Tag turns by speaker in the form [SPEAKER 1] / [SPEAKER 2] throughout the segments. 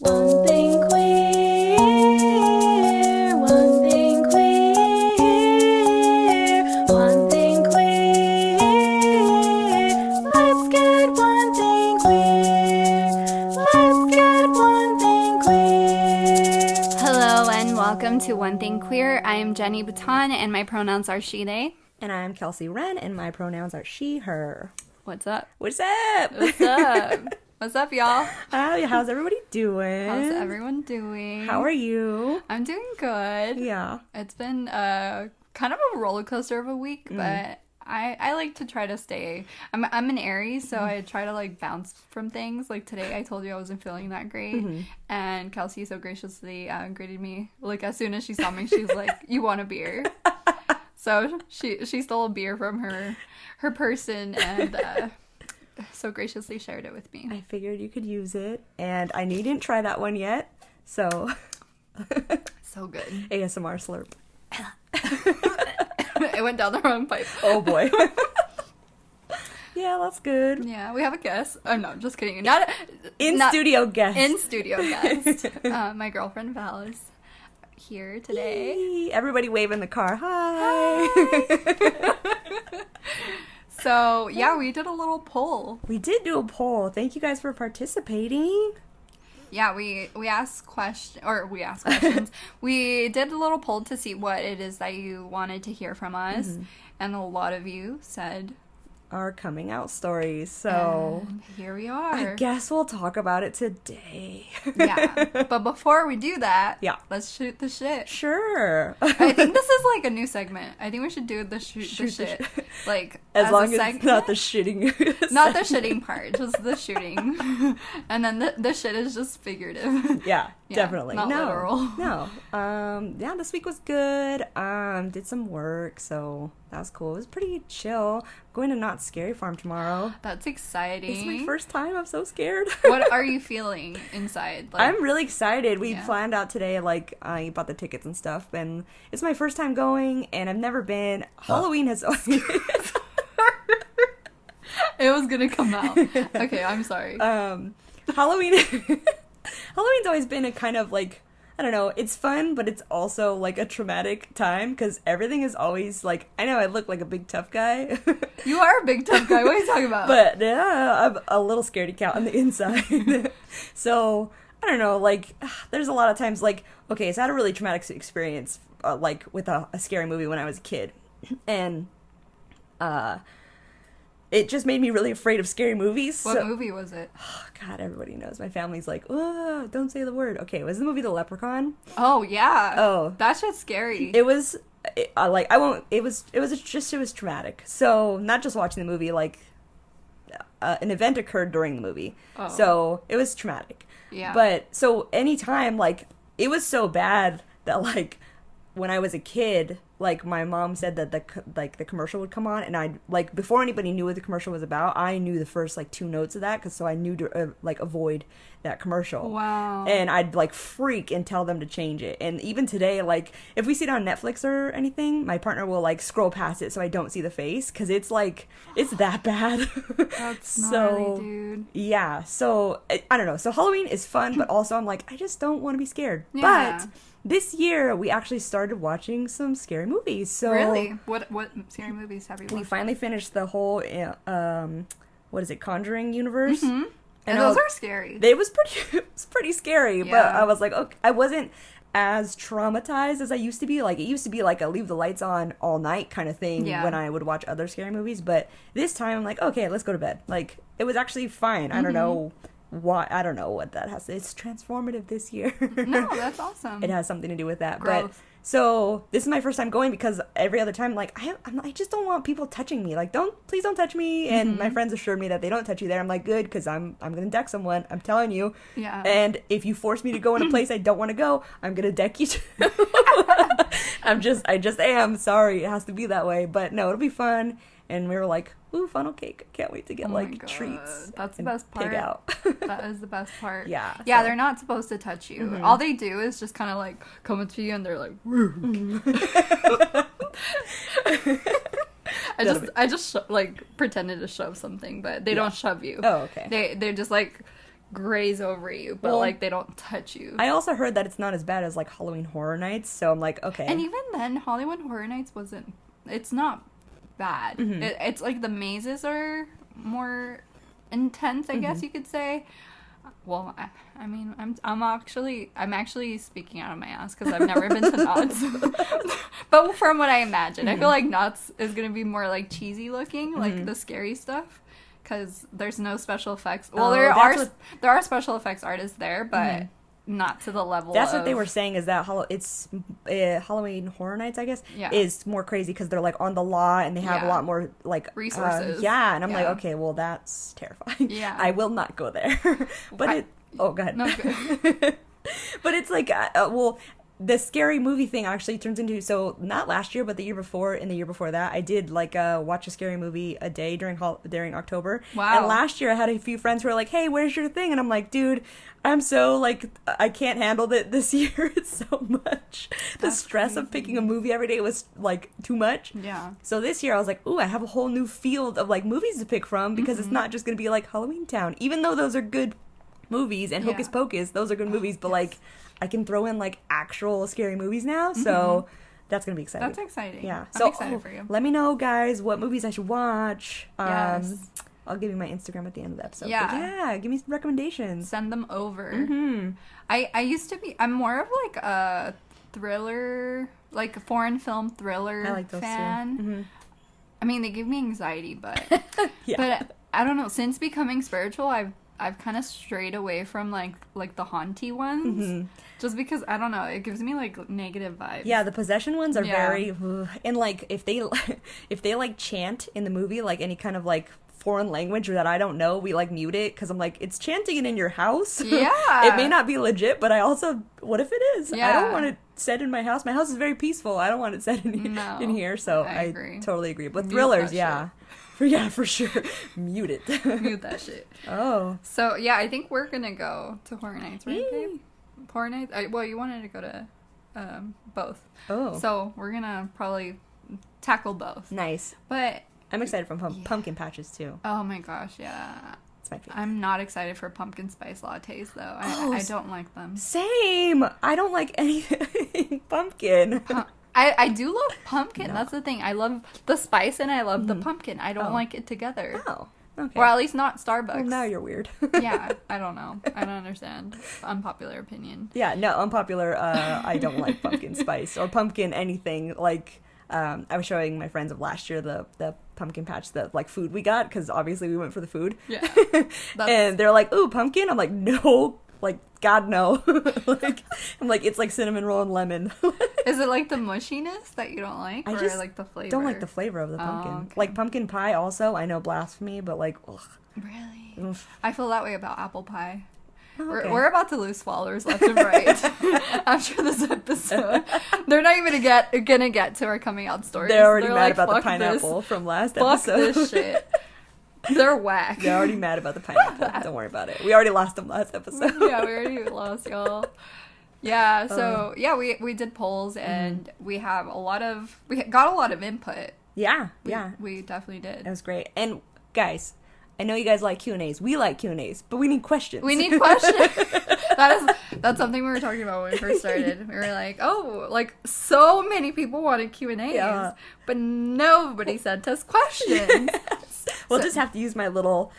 [SPEAKER 1] One thing queer, one thing queer, one thing queer. Let's get one thing queer. Let's get one thing queer. Hello and welcome to One Thing Queer. I am Jenny Baton and my pronouns are she, they.
[SPEAKER 2] And I'm Kelsey Wren, and my pronouns are she, her.
[SPEAKER 1] What's up?
[SPEAKER 2] What's up?
[SPEAKER 1] What's up? What's up, y'all?
[SPEAKER 2] How's everybody doing?
[SPEAKER 1] How's everyone doing?
[SPEAKER 2] How are you?
[SPEAKER 1] I'm doing good.
[SPEAKER 2] Yeah.
[SPEAKER 1] It's been kind of a roller coaster of a week, but I like to try to stay. I'm an Aries, so I try to like bounce from things. Like today, I told you I wasn't feeling that great, and Kelsey so graciously greeted me. Like as soon as she saw me, she was like, "You want a beer?" So she stole a beer from her person and so graciously shared it with me.
[SPEAKER 2] I figured you could use it, and I know you didn't try that one yet, so...
[SPEAKER 1] So good.
[SPEAKER 2] ASMR slurp.
[SPEAKER 1] It went down the wrong pipe.
[SPEAKER 2] Oh boy. Yeah, that's good.
[SPEAKER 1] Yeah, we have a guest. Oh no, just kidding.
[SPEAKER 2] In-studio guest.
[SPEAKER 1] In-studio guest. My girlfriend Val is here today.
[SPEAKER 2] Yay. Everybody wave in the car. Hi.
[SPEAKER 1] So, yeah, we did a little poll.
[SPEAKER 2] We did do a poll. Thank you guys for participating.
[SPEAKER 1] Yeah, we asked questions. We did a little poll to see what it is that you wanted to hear from us. And a lot of you said...
[SPEAKER 2] our coming out stories, so...
[SPEAKER 1] and here we are.
[SPEAKER 2] I guess we'll talk about it today.
[SPEAKER 1] Yeah, but before we do that,
[SPEAKER 2] yeah,
[SPEAKER 1] let's shoot the shit.
[SPEAKER 2] Sure.
[SPEAKER 1] I think this is like a new segment. I think we should do the shoot the shit. Like
[SPEAKER 2] as long as
[SPEAKER 1] segment.
[SPEAKER 2] It's not the shitting.
[SPEAKER 1] Not the shitting part, just the shooting. And then the shit is just figurative.
[SPEAKER 2] Yeah, definitely.
[SPEAKER 1] Not literal.
[SPEAKER 2] No. Yeah, this week was good. Did some work, so that was cool. It was pretty chill. Going to Not Scary Farm tomorrow.
[SPEAKER 1] That's exciting.
[SPEAKER 2] It's my first time. I'm so scared.
[SPEAKER 1] What are you feeling inside? Like,
[SPEAKER 2] I'm really excited. We planned out today, like, I bought the tickets and stuff, and it's my first time going, and I've never been. Halloween has always...
[SPEAKER 1] It was gonna come out. Okay, I'm sorry.
[SPEAKER 2] Halloween's always been a kind of, like, I don't know, it's fun, but it's also, like, a traumatic time, because everything is always, like, I know I look like a big tough guy.
[SPEAKER 1] You are a big tough guy, what are you talking about?
[SPEAKER 2] But, yeah, I'm a little scaredy cat on the inside. So, I don't know, like, there's a lot of times, like, okay, so I had a really traumatic experience, like, with a scary movie when I was a kid, and, it just made me really afraid of scary movies.
[SPEAKER 1] What movie was it?
[SPEAKER 2] Oh, God, everybody knows. My family's like, oh, don't say the word. Okay, it was the movie The Leprechaun.
[SPEAKER 1] Oh, yeah.
[SPEAKER 2] Oh.
[SPEAKER 1] That shit's scary.
[SPEAKER 2] It was, it was traumatic. So, not just watching the movie, like, an event occurred during the movie. Oh. So, it was traumatic.
[SPEAKER 1] Yeah.
[SPEAKER 2] But, so, anytime, like, it was so bad that, like, when I was a kid, like, my mom said that the commercial would come on, and I'd, like, before anybody knew what the commercial was about, I knew the first, like, 2 notes of that, so I knew to, like, avoid that commercial.
[SPEAKER 1] Wow.
[SPEAKER 2] And I'd, like, freak and tell them to change it. And even today, like, if we see it on Netflix or anything, my partner will, like, scroll past it so I don't see the face, because it's, like, it's that bad.
[SPEAKER 1] That's gnarly, dude.
[SPEAKER 2] Yeah, so, I don't know. So Halloween is fun, but also I'm like, I just don't want to be scared.
[SPEAKER 1] Yeah.
[SPEAKER 2] But... this year, we actually started watching some scary movies. So
[SPEAKER 1] really? What scary movies have you watched?
[SPEAKER 2] We finally finished the whole, what is it, Conjuring universe.
[SPEAKER 1] Mm-hmm. And those are scary.
[SPEAKER 2] It was pretty scary, but I was like, okay, I wasn't as traumatized as I used to be. Like, it used to be like a leave the lights on all night kind of thing when I would watch other scary movies. But this time, I'm like, okay, let's go to bed. Like, it was actually fine. I don't know. I don't know what that has. It's transformative this year.
[SPEAKER 1] No, that's awesome.
[SPEAKER 2] It has something to do with that.
[SPEAKER 1] Growth.
[SPEAKER 2] But so this is my first time going, because every other time, like, I just don't want people touching me. Like, please don't touch me. And my friends assured me that they don't touch you there. I'm like, good, because I'm gonna deck someone. I'm telling you.
[SPEAKER 1] Yeah.
[SPEAKER 2] And if you force me to go in a place I don't want to go, I'm gonna deck you too. I just am. Sorry, it has to be that way. But no, it'll be fun. And we were like, ooh, funnel cake. Can't wait to get, treats.
[SPEAKER 1] That's the best part.
[SPEAKER 2] Pig out.
[SPEAKER 1] That is the best part.
[SPEAKER 2] Yeah.
[SPEAKER 1] Yeah, they're not supposed to touch you. All they do is just kind of, like, come up to you and they're like, I just like, pretended to shove something, but they don't shove you.
[SPEAKER 2] Oh, okay.
[SPEAKER 1] They're just, like, graze over you, but like they don't touch you.
[SPEAKER 2] I also heard that it's not as bad as like Halloween Horror Nights, so I'm like, okay.
[SPEAKER 1] And even then, Halloween Horror Nights it's not bad. It's like the mazes are more intense, I guess you could say. Well, I mean, I'm actually speaking out of my ass because I've never been to Knott's. But from what I imagine, I feel like Knott's is gonna be more like cheesy looking, like the scary stuff, because there's no special effects. Well, there are special effects artists there, but not to the level.
[SPEAKER 2] That's what they were saying, is that Halloween Horror Nights, I guess, is more crazy because they're like on the lot and they have a lot more like
[SPEAKER 1] resources.
[SPEAKER 2] And I'm like, okay, well that's terrifying. Yeah, I will not go there. But go ahead. No, good. But it's like, the scary movie thing actually turns into, so not last year, but the year before and the year before that, I did like watch a scary movie a day during October. Wow. And last year I had a few friends who were like, hey, where's your thing? And I'm like, dude, I'm so like, I can't handle it this year. It's so much. The stress crazy. Of picking a movie every day was like too much. Yeah. So this year I was like, ooh, I have a whole new field of like movies to pick from, because it's not just going to be like Halloween Town, even though those are good movies, and Hocus Pocus, those are good movies, but like I can throw in like actual scary movies now, so that's gonna be exciting.
[SPEAKER 1] That's exciting.
[SPEAKER 2] Yeah,
[SPEAKER 1] I'm excited for you.
[SPEAKER 2] Let me know, guys, what movies I should watch. Yes. I'll give you my Instagram at the end of the episode. Yeah, give me some recommendations.
[SPEAKER 1] Send them over. I used to be. I'm more of like a thriller, like a foreign film thriller fan. I mean, they give me anxiety, but but I don't know. Since becoming spiritual, I've kind of strayed away from like the haunty ones, just because I don't know, it gives me like negative vibes. Yeah, the possession ones are very, and like if they like chant in the movie like any kind of like foreign language that I don't know, we like mute it, because I'm like, it's chanting it in your house. Yeah, it may not be legit, but I also, what if it is? I don't want it said in my house. My house is very peaceful. I don't want it said in here. So I totally agree. But thrillers, yeah, for sure. Mute it. Mute that shit. Oh. So, yeah, I think we're going to go to Horror Nights, right, babe? Horror Nights? Well, you wanted to go to both. Oh. So, we're going to probably tackle both. Nice. But I'm excited for pumpkin patches, too. Oh, my gosh, yeah. It's my favorite. I'm not excited for pumpkin spice lattes, though. I don't like them. Same. I don't like anything pumpkin. I do love pumpkin. No. That's the thing. I love the spice and I love the pumpkin. I don't like it together. Oh, okay. Or at least not Starbucks. Well, now you're weird. Yeah, I don't know. I don't understand. Unpopular opinion. Yeah, no, unpopular. I don't like pumpkin spice or pumpkin anything. Like, I was showing my friends of last year the pumpkin patch, the like food we got, because obviously we went for the food. Yeah. And they're like, ooh, pumpkin? I'm like, no. Like, God, no. Like, I'm like, it's like cinnamon roll and lemon. Is it like the mushiness that you don't like? Or like the flavor? Don't like the flavor of the pumpkin. Okay. Like pumpkin pie also, I know, blasphemy, but like, ugh. Really? Oof. I feel that way about apple pie. Oh, okay. We're about to lose followers left and right after this episode. They're not even gonna get to our coming out stories. They're already mad about the pineapple from last episode. Fuck this shit. They're whack. They're already mad about the pineapple. Don't worry about it. We already lost them last episode. Yeah, we already lost y'all. Yeah, so we did polls, and we got a lot of input. Yeah, we definitely did. It was great. And guys, I know you guys like Q&As. We like Q&As, but we need questions. We need questions. That's something we were talking about when we first started. We were like, oh, like so many people wanted Q&As, but nobody sent us questions. Yes. We'll just have to use my little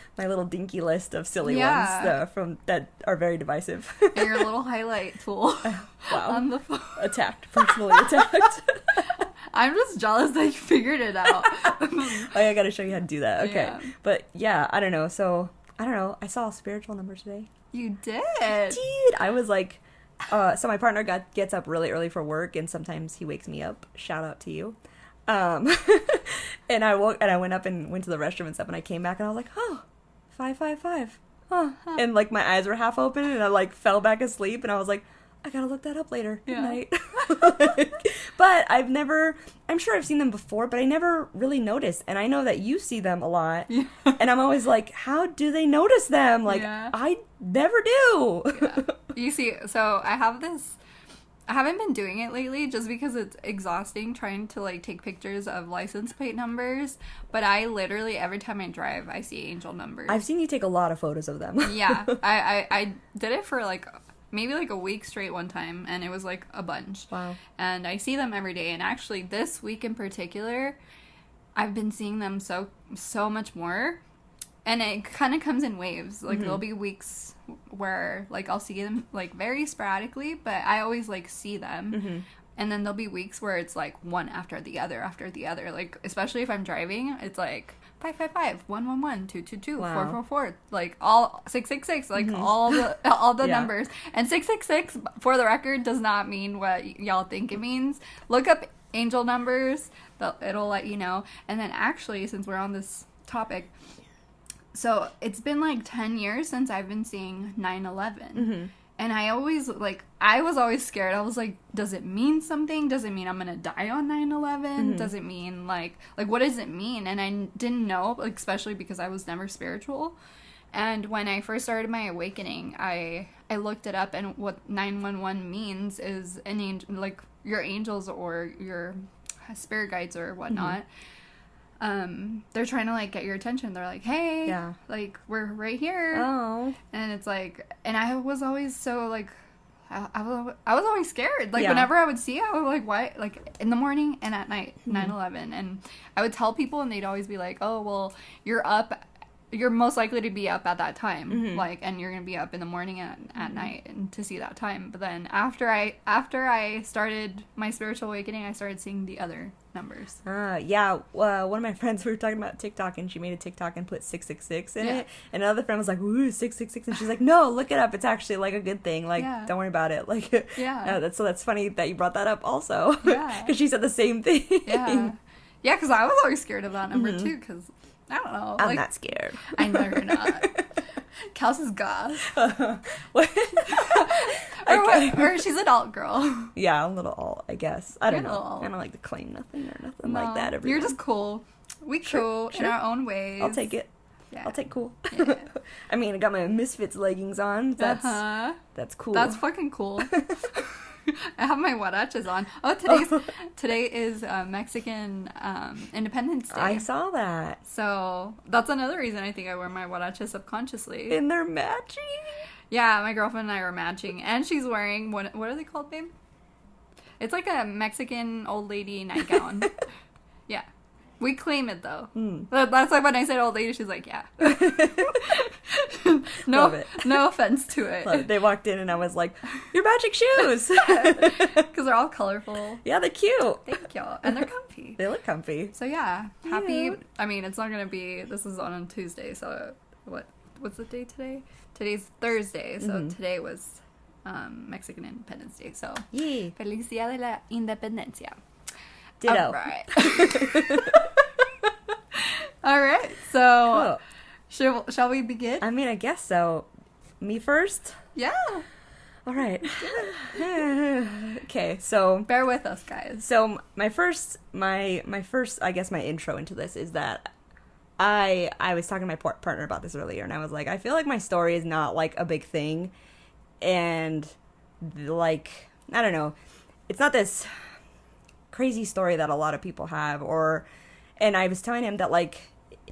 [SPEAKER 1] dinky list of silly ones from that are very divisive. And your little highlight tool. Wow. On the phone. Personally attacked. I'm just jealous that you figured it out. I gotta show you how to do that. Okay. Yeah. But yeah, I don't know. So, I don't know. I saw a spiritual number today. You did? I did. I was like, so my partner gets up really early for work, and sometimes he wakes me up. Shout out to you. And I went up and went to the restroom and stuff, and I came back and I was like, oh, 555. Huh. And like my eyes were half open, and I like fell back asleep, and I was like, I gotta look that up later. Good night. But I'm sure I've seen them before, but I never really noticed. And I know that you see them a lot. Yeah. And I'm always like, how do they notice them? Like, I never do. Yeah. You see, so I have this I haven't been doing it lately just because it's exhausting trying to like take pictures of license plate numbers. But I literally, every time I drive, I see angel numbers.
[SPEAKER 2] I've seen you take a lot of photos of them.
[SPEAKER 1] Yeah. I did it for like maybe like a week straight one time, and it was like a bunch.
[SPEAKER 2] Wow.
[SPEAKER 1] And I see them every day. And actually this week in particular, I've been seeing them so much more. And it kind of comes in waves. Like, there'll be weeks where, like, I'll see them, like, very sporadically, but I always, like, see them. And then there'll be weeks where it's, like, one after the other, after the other. Like, especially if I'm driving, it's, like, 555, 111, 222, 444, like, all 666, like, all the numbers. And 666, for the record, does not mean what y'all think it means. Look up angel numbers. It'll let you know. And then, actually, since we're on this topic... So, it's been, like, 10 years since I've been seeing 9/11. And I was always scared. I was like, does it mean something? Does it mean I'm going to die on 9/11? Does it mean, like, what does it mean? And I didn't know, like, especially because I was never spiritual. And when I first started my awakening, I looked it up, and what 911 means is an angel, like, your angels or your spirit guides or whatnot. They're trying to, like, get your attention. They're like, hey, like, we're right here. Oh. And it's like, and I was always so, like, I was always scared. Like, whenever I would see it, I was like, why? Like, in the morning and at night, 9/11. And I would tell people, and they'd always be like, oh, well, you're most likely to be up at that time. Like, and you're going to be up in the morning and at night and to see that time. But then after I started my spiritual awakening, I started seeing the other numbers.
[SPEAKER 2] One of my friends, we were talking about TikTok, and she made a TikTok and put 666 in it, and another friend was like, ooh, 666, and she's like, no, look it up, it's actually, like, a good thing, like, don't worry about it, like, that's funny that you brought that up also, because she said the same thing.
[SPEAKER 1] Because I was always scared of that number too, because I don't know,
[SPEAKER 2] I'm not scared.
[SPEAKER 1] I know you're not. Kelsey's goth. Or she's an alt girl.
[SPEAKER 2] Yeah, a little alt, I guess. I don't know. I don't like to claim nothing or nothing like that. Everyone.
[SPEAKER 1] You're just cool. We cool in our own ways.
[SPEAKER 2] I'll take it. Yeah. I'll take cool. Yeah. I mean, I got my Misfits leggings on. That's cool.
[SPEAKER 1] That's fucking cool. I have my huaraches on. Oh, today is Mexican Independence Day.
[SPEAKER 2] I saw that.
[SPEAKER 1] So that's another reason I think I wear my huaraches subconsciously.
[SPEAKER 2] And they're matching.
[SPEAKER 1] Yeah, my girlfriend and I are matching, and she's wearing what are they called, babe? It's like a Mexican old lady nightgown. Yeah. We claim it, though. That's like when I said old lady, she's like, yeah.
[SPEAKER 2] Love it.
[SPEAKER 1] No offense to it.
[SPEAKER 2] Love it. They walked in and I was like, your magic shoes.
[SPEAKER 1] Because they're all colorful.
[SPEAKER 2] Yeah, they're cute.
[SPEAKER 1] Thank y'all. And they're comfy.
[SPEAKER 2] They look comfy.
[SPEAKER 1] So yeah, happy. I mean, it's not going to be, this is on Tuesday, so what's the day today? Today's Thursday, so today was Mexican Independence Day, so
[SPEAKER 2] yay.
[SPEAKER 1] Feliz Día de la Independencia.
[SPEAKER 2] Ditto.
[SPEAKER 1] All right. All right. So, cool. Shall we begin?
[SPEAKER 2] I mean, I guess so. Me first?
[SPEAKER 1] Yeah.
[SPEAKER 2] All right. Okay, so
[SPEAKER 1] bear with us, guys.
[SPEAKER 2] So my first, I guess my intro into this is that I was talking to my partner about this earlier, and I was like, I feel like my story is not like a big thing, and like, I don't know, it's not this crazy story that a lot of people have, and I was telling him that, like,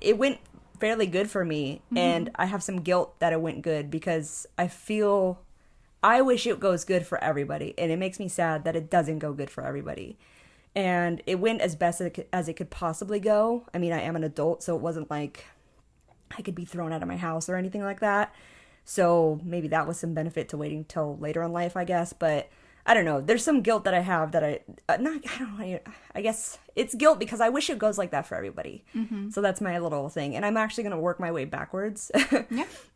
[SPEAKER 2] it went fairly good for me, and I have some guilt that it went good because I wish it goes good for everybody, and it makes me sad that it doesn't go good for everybody. And it went as best as it could possibly go. I mean, I am an adult, so it wasn't like I could be thrown out of my house or anything like that. So maybe that was some benefit to waiting till later in life, I guess, but I don't know. There's some guilt that I have that I don't know. I guess it's guilt because I wish it goes like that for everybody. So that's my little thing. And I'm actually going to work my way backwards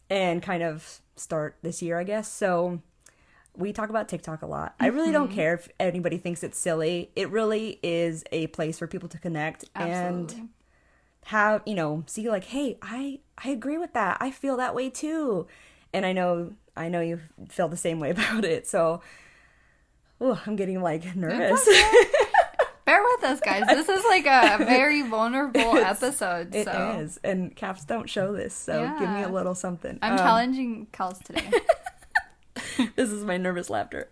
[SPEAKER 2] and kind of start this year, I guess. So we talk about TikTok a lot. I really don't care if anybody thinks it's silly. It really is a place for people to connect and have, see like, hey, I agree with that. I feel that way too. And I know you feel the same way about it. So I'm getting, like, nervous.
[SPEAKER 1] Okay. Bear with us, guys. This is, like, a very vulnerable episode.
[SPEAKER 2] It is. And caps don't show this, so give me a little something.
[SPEAKER 1] I'm challenging Kels today.
[SPEAKER 2] This is my nervous laughter.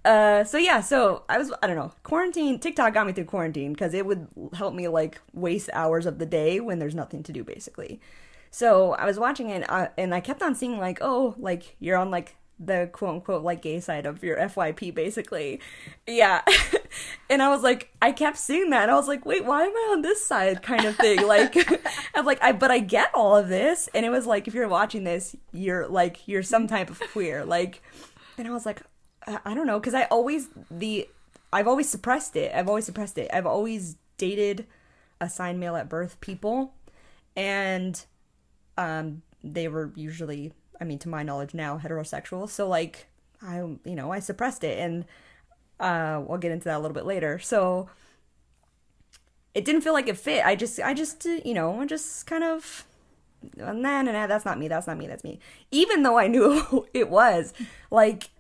[SPEAKER 2] So I don't know, TikTok got me through quarantine because it would help me like waste hours of the day when there's nothing to do basically. So I was watching it and I kept on seeing like, oh, like you're on like the quote unquote like gay side of your FYP basically. Yeah. And I was like, I kept seeing that and I was like, wait, why am I on this side kind of thing? Like, I'm like, but I get all of this. And it was like, if you're watching this, you're some type of queer. Like, and I was like, I don't know, because I've always suppressed it. I've always dated assigned male at birth people, and they were usually, I mean, to my knowledge now, heterosexual. So like, I suppressed it, and we'll get into that a little bit later. So it didn't feel like it fit. I just kind of. Nah, that's not me. That's me. Even though I knew it was, like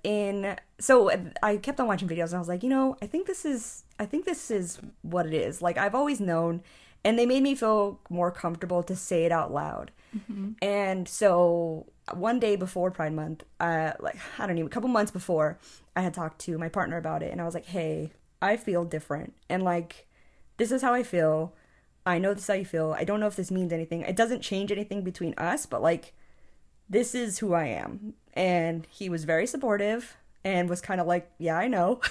[SPEAKER 2] so I kept on watching videos and I was like, I think this is what it is. Like I've always known, and they made me feel more comfortable to say it out loud. Mm-hmm. And so one day before Pride Month, a couple months before, I had talked to my partner about it, and I was like, hey, I feel different, and like, this is how I feel. I know this is how you feel. I don't know if this means anything. It doesn't change anything between us, but like, this is who I am. And he was very supportive and was kind of like, yeah, I know.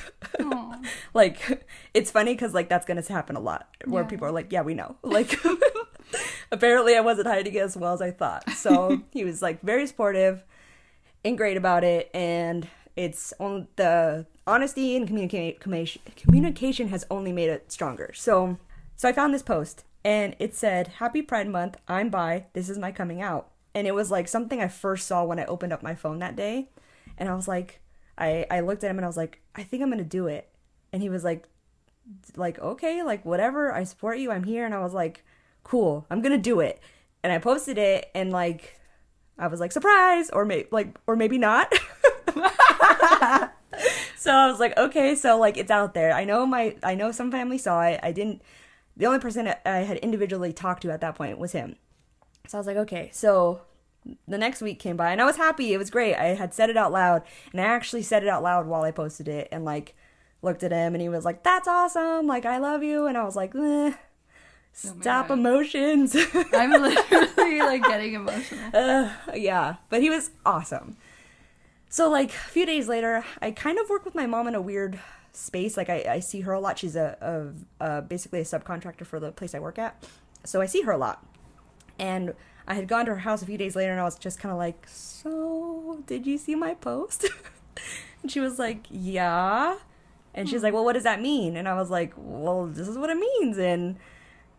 [SPEAKER 2] Like, it's funny because like, that's going to happen a lot where people are like, yeah, we know. Like, apparently I wasn't hiding it as well as I thought. So he was like very supportive and great about it. And it's on the honesty and communication has only made it stronger. So I found this post and it said, Happy Pride Month, I'm bi, this is my coming out. And it was like something I first saw when I opened up my phone that day. And I was like, I looked at him and I was like, I think I'm going to do it. And he was like, okay, like whatever, I support you, I'm here. And I was like, cool, I'm going to do it. And I posted it and like, I was like, surprise, or maybe not. So I was like, okay, so like it's out there. I know some family saw it. The only person I had individually talked to at that point was him. So I was like, okay. So the next week came by and I was happy. It was great. I had said it out loud, and I actually said it out loud while I posted it, and like looked at him and he was like, that's awesome. Like, I love you. And I was like, stop emotions.
[SPEAKER 1] I'm literally like getting emotional.
[SPEAKER 2] Yeah, but he was awesome. So like a few days later, I kind of work with my mom in a weird space. Like I see her a lot. She's basically a subcontractor for the place I work at. So I see her a lot. And I had gone to her house a few days later and I was just kind of like, so did you see my post? And she was like, yeah. And she's like, well, what does that mean? And I was like, well, this is what it means. And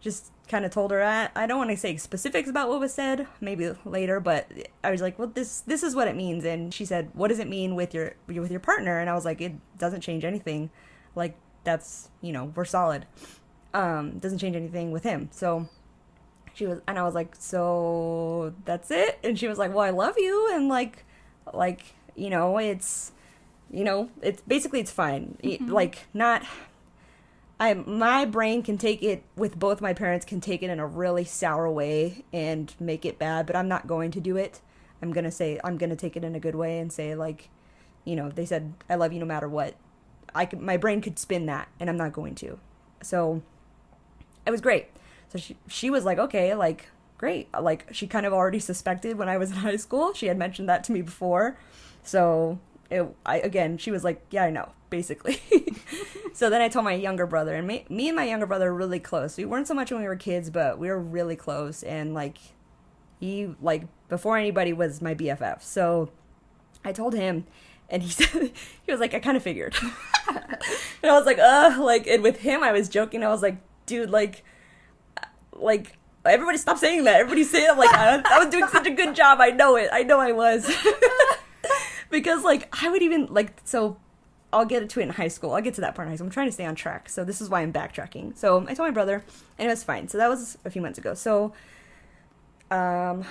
[SPEAKER 2] just kind of told her, I don't want to say specifics about what was said, maybe later, but I was like, well, this is what it means. And she said, what does it mean with your partner? And I was like, it doesn't change anything. Like, that's, we're solid. Doesn't change anything with him. So and I was like, so that's it? And she was like, well, I love you. And like, it's, it's basically, it's fine. Mm-hmm. Like, not, my brain can take it, with both my parents, can take it in a really sour way and make it bad, but I'm not going to do it. I'm going to take it in a good way and say, like, they said, I love you no matter what. My brain could spin that, and I'm not going to. So it was great. So she was like, okay, like, great. Like, she kind of already suspected when I was in high school. She had mentioned that to me before. So she was like, yeah, I know, basically. So then I told my younger brother, and me and my younger brother are really close. We weren't so much when we were kids, but we were really close. And like, he, like, before anybody, was my BFF. So I told him, and he said, he was like, I kind of figured. And I was like, and with him, I was joking. I was like, dude, like, everybody stop saying that. Everybody say it. Like, I was doing such a good job. I know it. I know I was. Because, like, I would even, like, so I'll get to it in high school. I'll get to that part in high school. I'm trying to stay on track. So this is why I'm backtracking. So I told my brother, and it was fine. So that was a few months ago. So I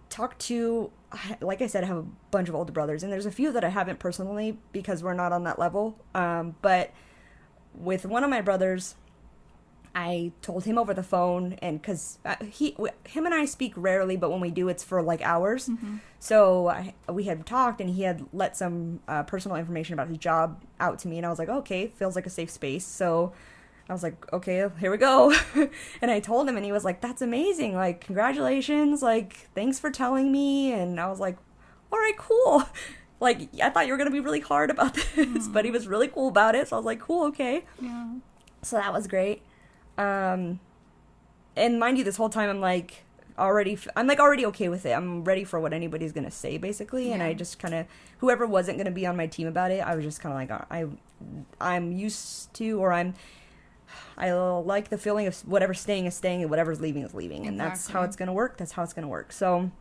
[SPEAKER 2] talked to, like I said, I have a bunch of older brothers, and there's a few that I haven't personally because we're not on that level. But with one of my brothers, I told him over the phone, and because him and I speak rarely, but when we do, it's for like hours. So we had talked, and he had let some personal information about his job out to me, and I was like, okay, feels like a safe space. So I was like, okay, here we go. And I told him, and he was like, that's amazing. Like, congratulations. Like, thanks for telling me. And I was like, all right, cool. Like, I thought you were going to be really hard about this, but he was really cool about it. So I was like, cool, okay.
[SPEAKER 1] Yeah.
[SPEAKER 2] So that was great. And mind you, this whole time I'm like already okay with it. I'm ready for what anybody's going to say, basically. Yeah. And I just kind of, whoever wasn't going to be on my team about it, I was just kind of like, I'm used to, or I like the feeling of whatever's staying is staying and whatever's leaving is leaving. And that's how it's going to work. That's how it's going to work. So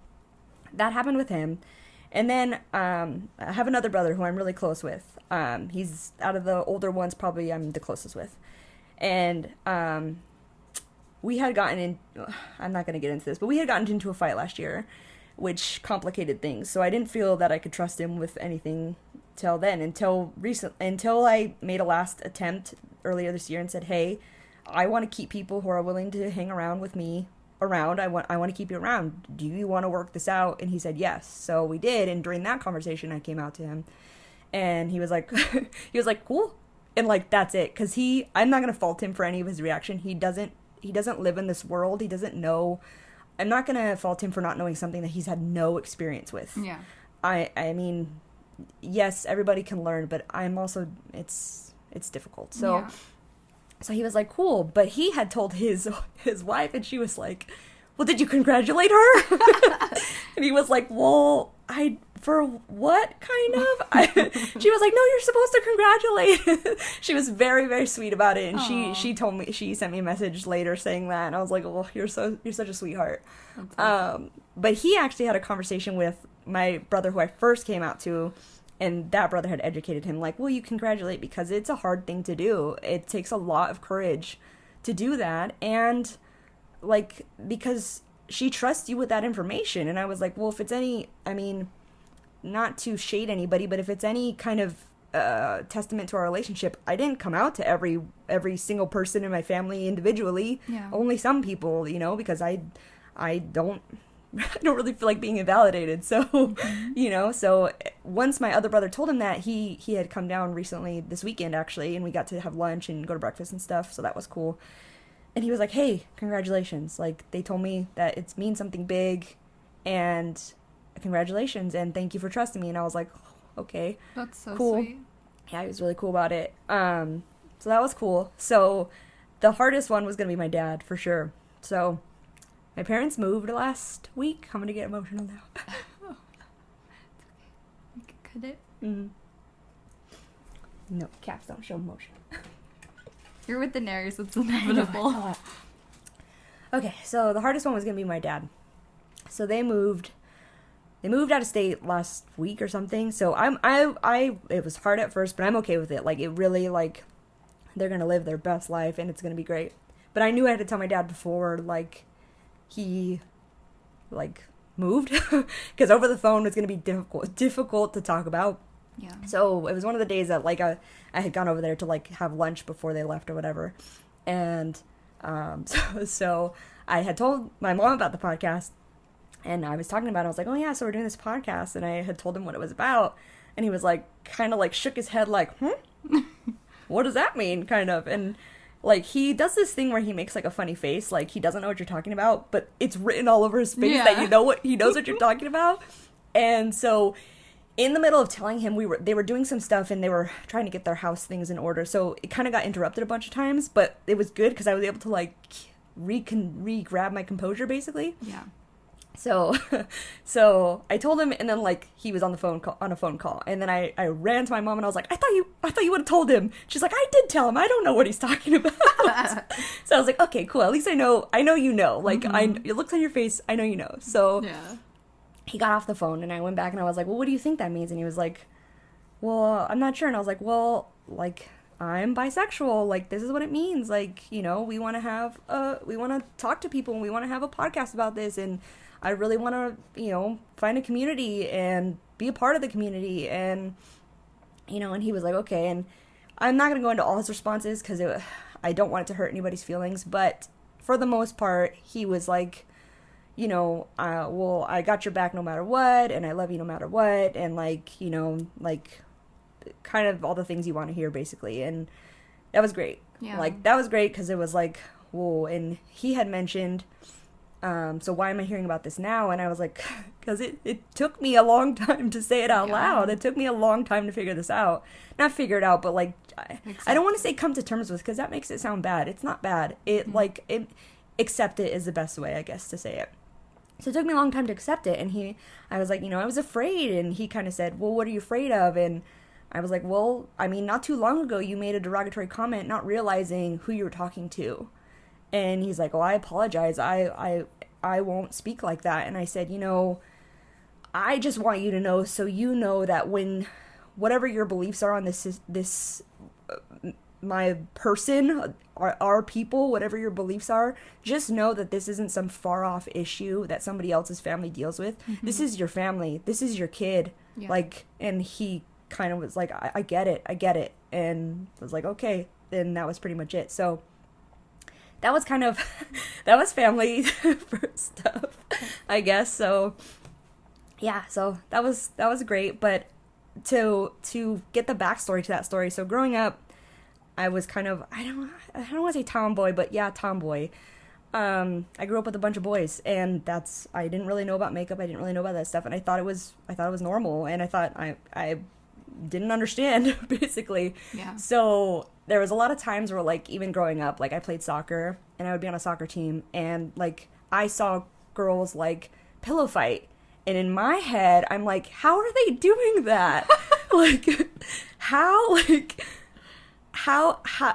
[SPEAKER 2] that happened with him. And then I have another brother who I'm really close with. He's out of the older ones, probably I'm the closest with. And we had gotten in, I'm not going to get into this, but we had gotten into a fight last year, which complicated things. So I didn't feel that I could trust him with anything till then, until I made a last attempt earlier this year and said, hey, I want to keep people who are willing to hang around with me around. I want to keep you around. Do you want to work this out? And he said yes. So we did. And during that conversation, I came out to him, and he was like, cool. And like, that's it. Cause I'm not going to fault him for any of his reaction. He doesn't live in this world. He doesn't know. I'm not going to fault him for not knowing something that he's had no experience with.
[SPEAKER 1] Yeah.
[SPEAKER 2] I mean, yes, everybody can learn, but I'm also, it's difficult. So,
[SPEAKER 1] yeah.
[SPEAKER 2] So he was like, cool. But he had told his wife, and she was like, well, did you congratulate her? And he was like, well, for what, kind of? She was like, no, you're supposed to congratulate. She was very, very sweet about it. And she told me, she sent me a message later saying that. And I was like, oh, you're such a sweetheart. Awesome. But he actually had a conversation with my brother who I first came out to. And that brother had educated him, like, well, you congratulate because it's a hard thing to do. It takes a lot of courage to do that. And, like, because she trusts you with that information. And I was like, well, if it's any, I mean, not to shade anybody, but if it's any kind of testament to our relationship, I didn't come out to every single person in my family individually.
[SPEAKER 1] Yeah.
[SPEAKER 2] Only some people, because I don't really feel like being invalidated. So, so once my other brother told him that, he had come down recently this weekend, actually, and we got to have lunch and go to breakfast and stuff. So that was cool. And he was like, hey, congratulations. Like, they told me that it means something big, and congratulations, and thank you for trusting me. And I was like, okay.
[SPEAKER 1] That's so
[SPEAKER 2] cool.
[SPEAKER 1] Sweet.
[SPEAKER 2] Yeah, he was really cool about it. So that was cool. So the hardest one was going to be my dad, for sure. So my parents moved last week. I'm going to get emotional now.
[SPEAKER 1] Oh. It's okay. Could it?
[SPEAKER 2] Mm-hmm. No, cats don't show emotion.
[SPEAKER 1] You're with the Daenerys, it's inevitable.
[SPEAKER 2] Okay, so the hardest one was going to be my dad. So they moved out of state last week or something. So it was hard at first, but I'm okay with it. Like, it really, like, they're going to live their best life and it's going to be great. But I knew I had to tell my dad before, like, he, like, moved. Because over the phone it's going to be difficult to talk about.
[SPEAKER 1] Yeah.
[SPEAKER 2] So it was one of the days that, like, I had gone over there to, like, have lunch before they left or whatever. And so I had told my mom about the podcast. And I was talking about it. I was like, oh, yeah, so we're doing this podcast. And I had told him what it was about. And he was like, kind of like shook his head like, what does that mean? Kind of. And like, he does this thing where he makes like a funny face. Like, he doesn't know what you're talking about, but it's written all over his face that he knows what you're talking about. And so in the middle of telling him, they were doing some stuff and they were trying to get their house things in order. So it kind of got interrupted a bunch of times, but it was good because I was able to like re-grab my composure, basically.
[SPEAKER 1] Yeah.
[SPEAKER 2] So I told him, and then like he was on a phone call, and then I ran to my mom and I was like, I thought you would have told him. She's like, I did tell him. I don't know what he's talking about. So I was like, okay, cool. At least I know you know. Like, it looks on your face. I know you know. So
[SPEAKER 1] yeah.
[SPEAKER 2] He got off the phone and I went back and I was like, well, what do you think that means? And he was like, well, I'm not sure. And I was like, well, like, I'm bisexual. Like, this is what it means. Like, we want to talk to people and we want to have a podcast about this. And I really want to, find a community and be a part of the community. And, and he was like, okay. And I'm not going to go into all his responses because I don't want it to hurt anybody's feelings, but for the most part, he was like, you know, well, I got your back no matter what, and I love you no matter what, and like, you know, like, kind of all the things you want to hear, basically. And that was great. Yeah. Like, that was great, because it was like, whoa. And he had mentioned, so why am I hearing about this now? And I was like, because it took me a long time to say it out loud. It took me a long time to figure this out. Not figure it out, but like, I don't want to say come to terms with, because that makes it sound bad. It's not bad. Accept it is the best way, I guess, to say it. So it took me a long time to accept it. And I was like, you know, I was afraid. And he kind of said, well, what are you afraid of? And I was like, well, I mean, not too long ago, you made a derogatory comment, not realizing who you were talking to. And he's like, well, I apologize. I won't speak like that. And I said, you know, I just want you to know, so you know that when whatever your beliefs are on this my person, our people, whatever your beliefs are, just know that this isn't some far off issue that somebody else's family deals with. Mm-hmm. This is your family. This is your kid. Yeah. Like, and he kind of was like, I get it. And I was like, okay. And that was pretty much it. So that was kind of, that was family stuff, I guess. So yeah, so that was great. But to get the backstory to that story. So growing up, I was kind of, I don't want to say tomboy, but yeah, tomboy. I grew up with a bunch of boys, and I didn't really know about makeup. I didn't really know about that stuff. And I thought it was normal. And I thought I didn't understand, basically. Yeah. So there was a lot of times where, like, even growing up, like, I played soccer, and I would be on a soccer team, and, like, I saw girls, like, pillow fight. And in my head, I'm like, how are they doing that? Like, how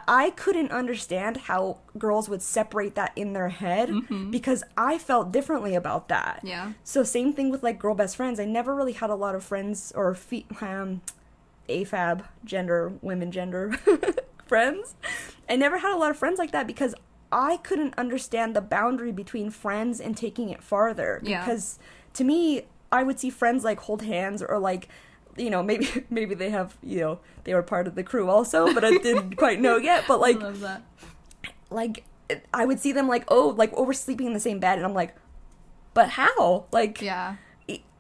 [SPEAKER 2] I couldn't understand how girls would separate that in their head, mm-hmm. because I felt differently about that. Yeah. So same thing with, like, girl best friends. I never really had a lot of friends or AFAB gender, women gender friends. I never had a lot of friends like that because I couldn't understand the boundary between friends and taking it farther. Yeah. Because to me, I would see friends, like, hold hands, or, like, you know, maybe they have, you know, they were part of the crew also, but I didn't quite know yet. But, like, I love that. Like, I would see them, like, oh, like, oversleeping in the same bed, and I'm like, but how? Like, yeah,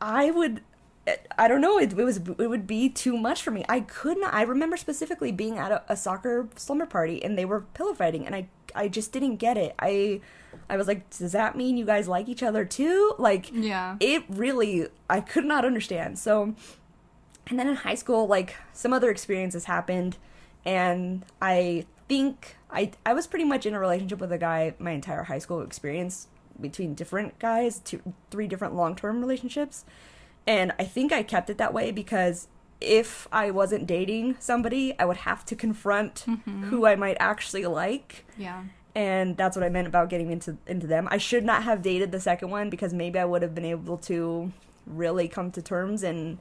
[SPEAKER 2] I don't know, it would be too much for me. I could not. I remember specifically being at a soccer slumber party, and they were pillow fighting, and I just didn't get it. I was like, does that mean you guys like each other too? Like, yeah, it really, I could not understand. So, and then in high school, like, some other experiences happened, and I think I was pretty much in a relationship with a guy my entire high school experience, between different guys, 3 different long-term relationships. And I think I kept it that way because if I wasn't dating somebody, I would have to confront mm-hmm. who I might actually like. Yeah. And that's what I meant about getting into them. I should not have dated the second one, because maybe I would have been able to really come to terms and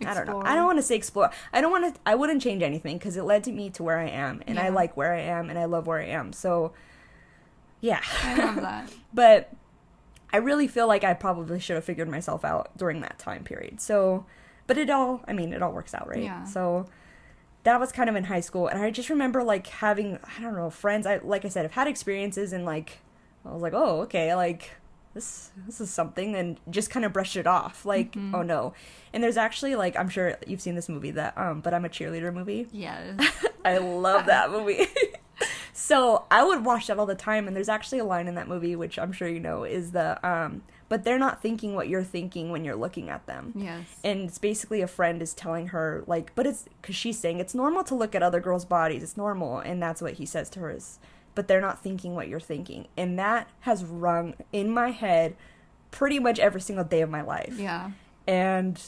[SPEAKER 2] I don't know. I don't want to say explore. I wouldn't change anything, because it led to me to where I am, and yeah. I like where I am, and I love where I am. So yeah. I love that. But I really feel like I probably should have figured myself out during that time period. So, but it all works out, right? Yeah. So that was kind of in high school. And I just remember, like, having, I don't know, friends. Like I said, I've had experiences, and, like, I was like, oh, okay, like, this is something, and just kind of brushed it off. Like, mm-hmm. oh no. And there's actually, like, I'm sure you've seen this movie, that, But I'm a Cheerleader movie. Yes. I love that movie. So I would watch that all the time, and there's actually a line in that movie, which I'm sure you know, is the, but they're not thinking what you're thinking when you're looking at them. Yes. And it's basically a friend is telling her, like, but it's, because she's saying it's normal to look at other girls' bodies, it's normal, and that's what he says to her is, but they're not thinking what you're thinking. And that has rung in my head pretty much every single day of my life. Yeah. And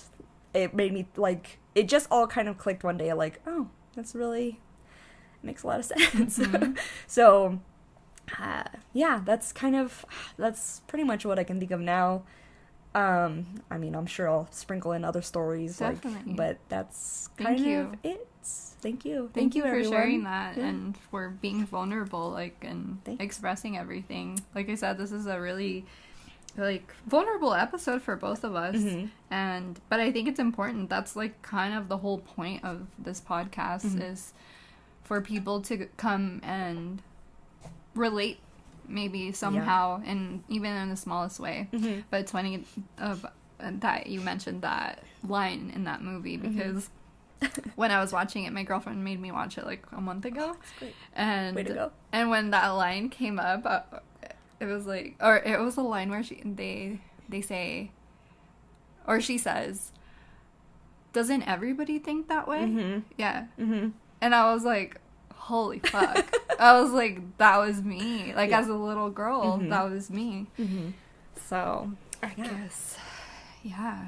[SPEAKER 2] it made me, like, it just all kind of clicked one day, like, oh, that's really... makes a lot of sense. Mm-hmm. So, yeah, that's pretty much what I can think of now. I mean, I'm sure I'll sprinkle in other stories, definitely. But that's kind of it. Thank you. Thank you for everyone. Sharing that, yeah. And for being vulnerable, like, and expressing everything. Like I said, this is a really, like, vulnerable episode for both of us. Mm-hmm. But I think it's important. That's, like, kind of the whole point of this podcast, mm-hmm. is
[SPEAKER 1] for people to come and relate maybe somehow, and even in the smallest way. But it's funny that you mentioned that line in that movie, because when I was watching it, my girlfriend made me watch it like a month ago.
[SPEAKER 2] That's great.
[SPEAKER 1] And
[SPEAKER 2] way to go.
[SPEAKER 1] And when that line came up, it was like, or it was a line where they say, or she says, "Doesn't everybody think that way?" Yeah. And I was like, holy fuck. I was like, that was me. Like, as a little girl, that was me. So, I guess, yeah.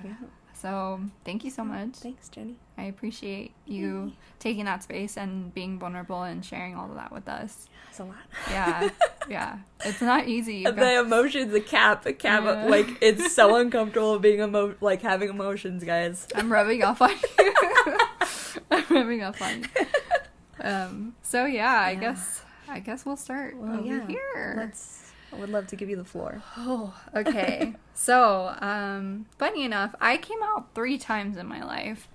[SPEAKER 1] So, thank you so much.
[SPEAKER 2] Thanks, Jenny.
[SPEAKER 1] I appreciate you taking that space and being vulnerable and sharing all of that with us.
[SPEAKER 2] It's a lot.
[SPEAKER 1] Yeah. It's not easy.
[SPEAKER 2] The emotions, the cap, like, it's so uncomfortable being like, having emotions, guys.
[SPEAKER 1] I'm rubbing off on you. I'm rubbing off on you. So, I guess we'll start over here.
[SPEAKER 2] I would love to give you the floor.
[SPEAKER 1] Oh, okay. So, funny enough, I came out 3 times in my life.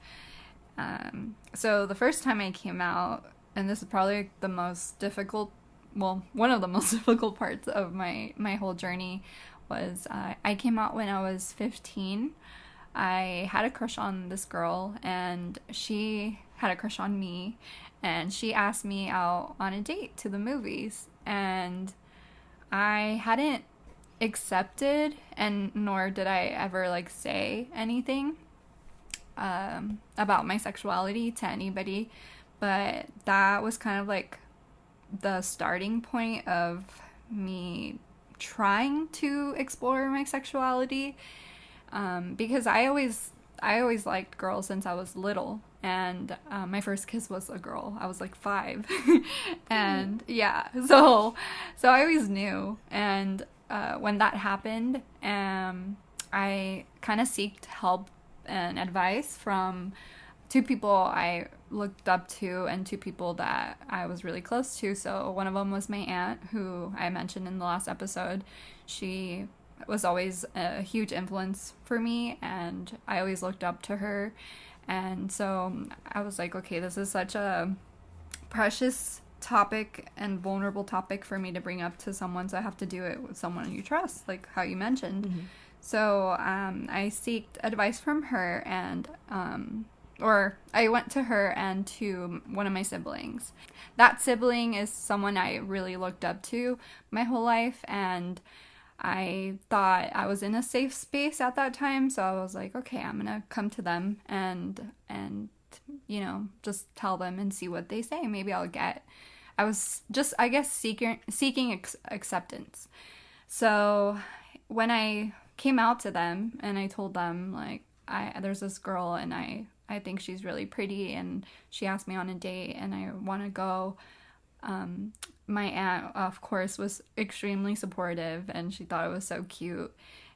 [SPEAKER 1] So the first time I came out, and this is probably the most difficult, well, one of the most difficult parts of my whole journey, was I came out when I was 15. I had a crush on this girl, and she had a crush on me, and she asked me out on a date to the movies, and I hadn't accepted, and nor did I ever like say anything about my sexuality to anybody, but that was kind of like the starting point of me trying to explore my sexuality, because I always liked girls since I was little, and my first kiss was a girl. I was like 5. And so I always knew, and when that happened, I kind of sought help and advice from 2 people I looked up to and 2 people that I was really close to. So one of them was my aunt, who I mentioned in the last episode. She was always a huge influence for me, and I always looked up to her. And so I was like, okay, this is such a precious topic and vulnerable topic for me to bring up to someone, so I have to do it with someone you trust, like how you mentioned. So I sought advice from her, and or I went to her and to one of my siblings. That sibling is someone I really looked up to my whole life, and I thought I was in a safe space at that time, so I was like, okay, I'm gonna come to them and you know, just tell them and see what they say. Maybe I'll get. I was just, I guess, seeking acceptance. So when I came out to them and I told them, like, there's this girl and I think she's really pretty, and she asked me on a date and I want to go. My aunt, of course, was extremely supportive, and she thought it was so cute.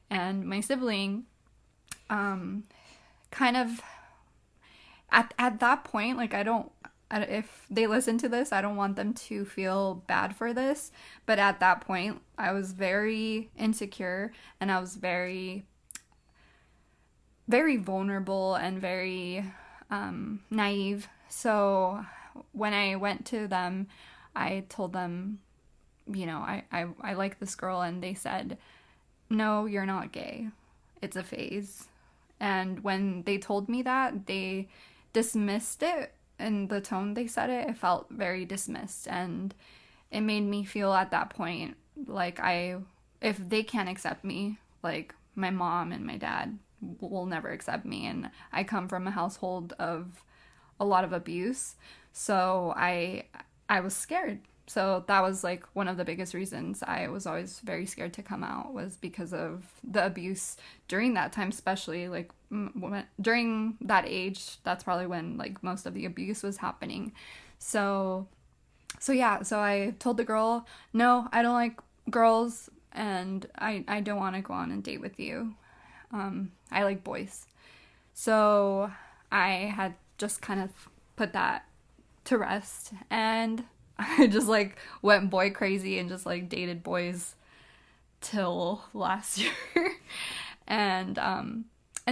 [SPEAKER 1] And my sibling, kind of, at that point, like, if they listen to this, I don't want them to feel bad for this, but at that point, I was very insecure, and I was very, very vulnerable and very naive. So when I went to them, I told them, you know, I like this girl, and they said, no, you're not gay. It's a phase. And when they told me that, they dismissed it, and the tone they said it felt very dismissed, and it made me feel at that point like if they can't accept me, like, my mom and my dad will never accept me, and I come from a household of a lot of abuse, so I was scared. So that was like one of the biggest reasons I was always very scared to come out, was because of the abuse during that time, especially like during that age. That's probably when like most of the abuse was happening. So I told the girl, no, I don't like girls, and I don't want to go on a date with you. I like boys. So I had just kind of put that to rest, and I just like went boy crazy and just like dated boys till last year. And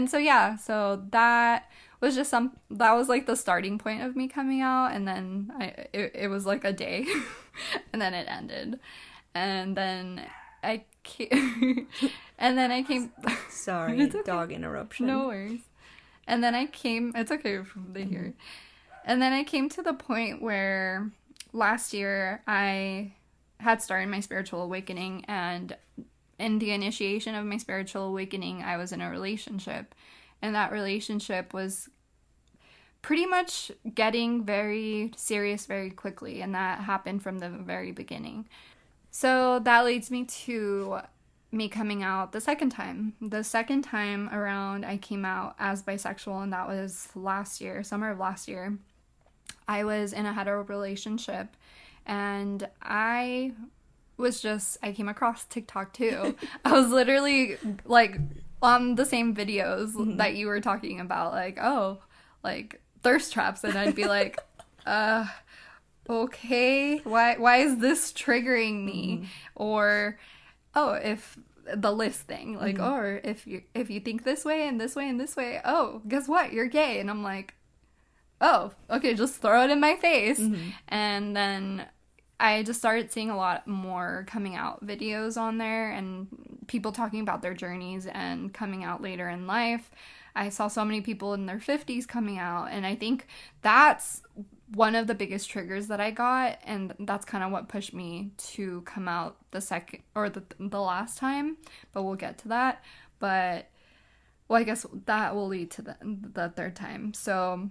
[SPEAKER 1] so that was just that was like the starting point of me coming out, and then it was like a day, and then it ended, and then I came, and then I came.
[SPEAKER 2] Sorry, okay. Dog interruption.
[SPEAKER 1] No worries. And then I came. It's okay if they hear it. And then I came to the point where last year I had started my spiritual awakening, and in the initiation of my spiritual awakening, I was in a relationship, and that relationship was pretty much getting very serious very quickly, and that happened from the very beginning. So that leads me to me coming out the second time. The second time around, I came out as bisexual, and that was last year, summer of last year. I was in a hetero relationship, and I came across TikTok too. I was literally like on the same videos that you were talking about, like, oh, like thirst traps, and I'd be like, okay, why is this triggering me? Or, oh, if the list thing, like, or if you think this way and this way and this way, oh, guess what, you're gay. And I'm like, oh, okay, just throw it in my face. And then I just started seeing a lot more coming out videos on there, and people talking about their journeys and coming out later in life. I saw so many people in their 50s coming out, and I think that's one of the biggest triggers that I got, and that's kind of what pushed me to come out the second, or the last time, but we'll get to that. But, well, I guess that will lead to the third time. So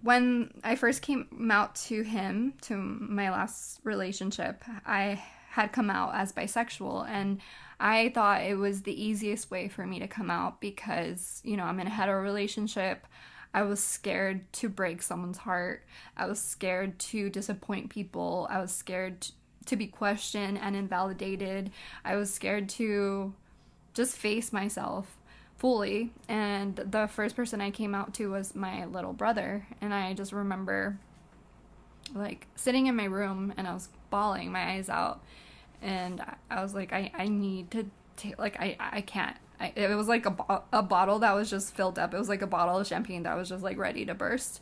[SPEAKER 1] when I first came out to him, to my last relationship, I had come out as bisexual, and I thought it was the easiest way for me to come out because, you know, I'm in a hetero relationship. I was scared to break someone's heart. I was scared to disappoint people. I was scared to be questioned and invalidated. I was scared to just face myself fully. And the first person I came out to was my little brother. And I just remember, like, sitting in my room, and I was bawling my eyes out. And I was like, I need to take, like, I can't. It was like a bottle that was just filled up. It was like a bottle of champagne that was just like ready to burst.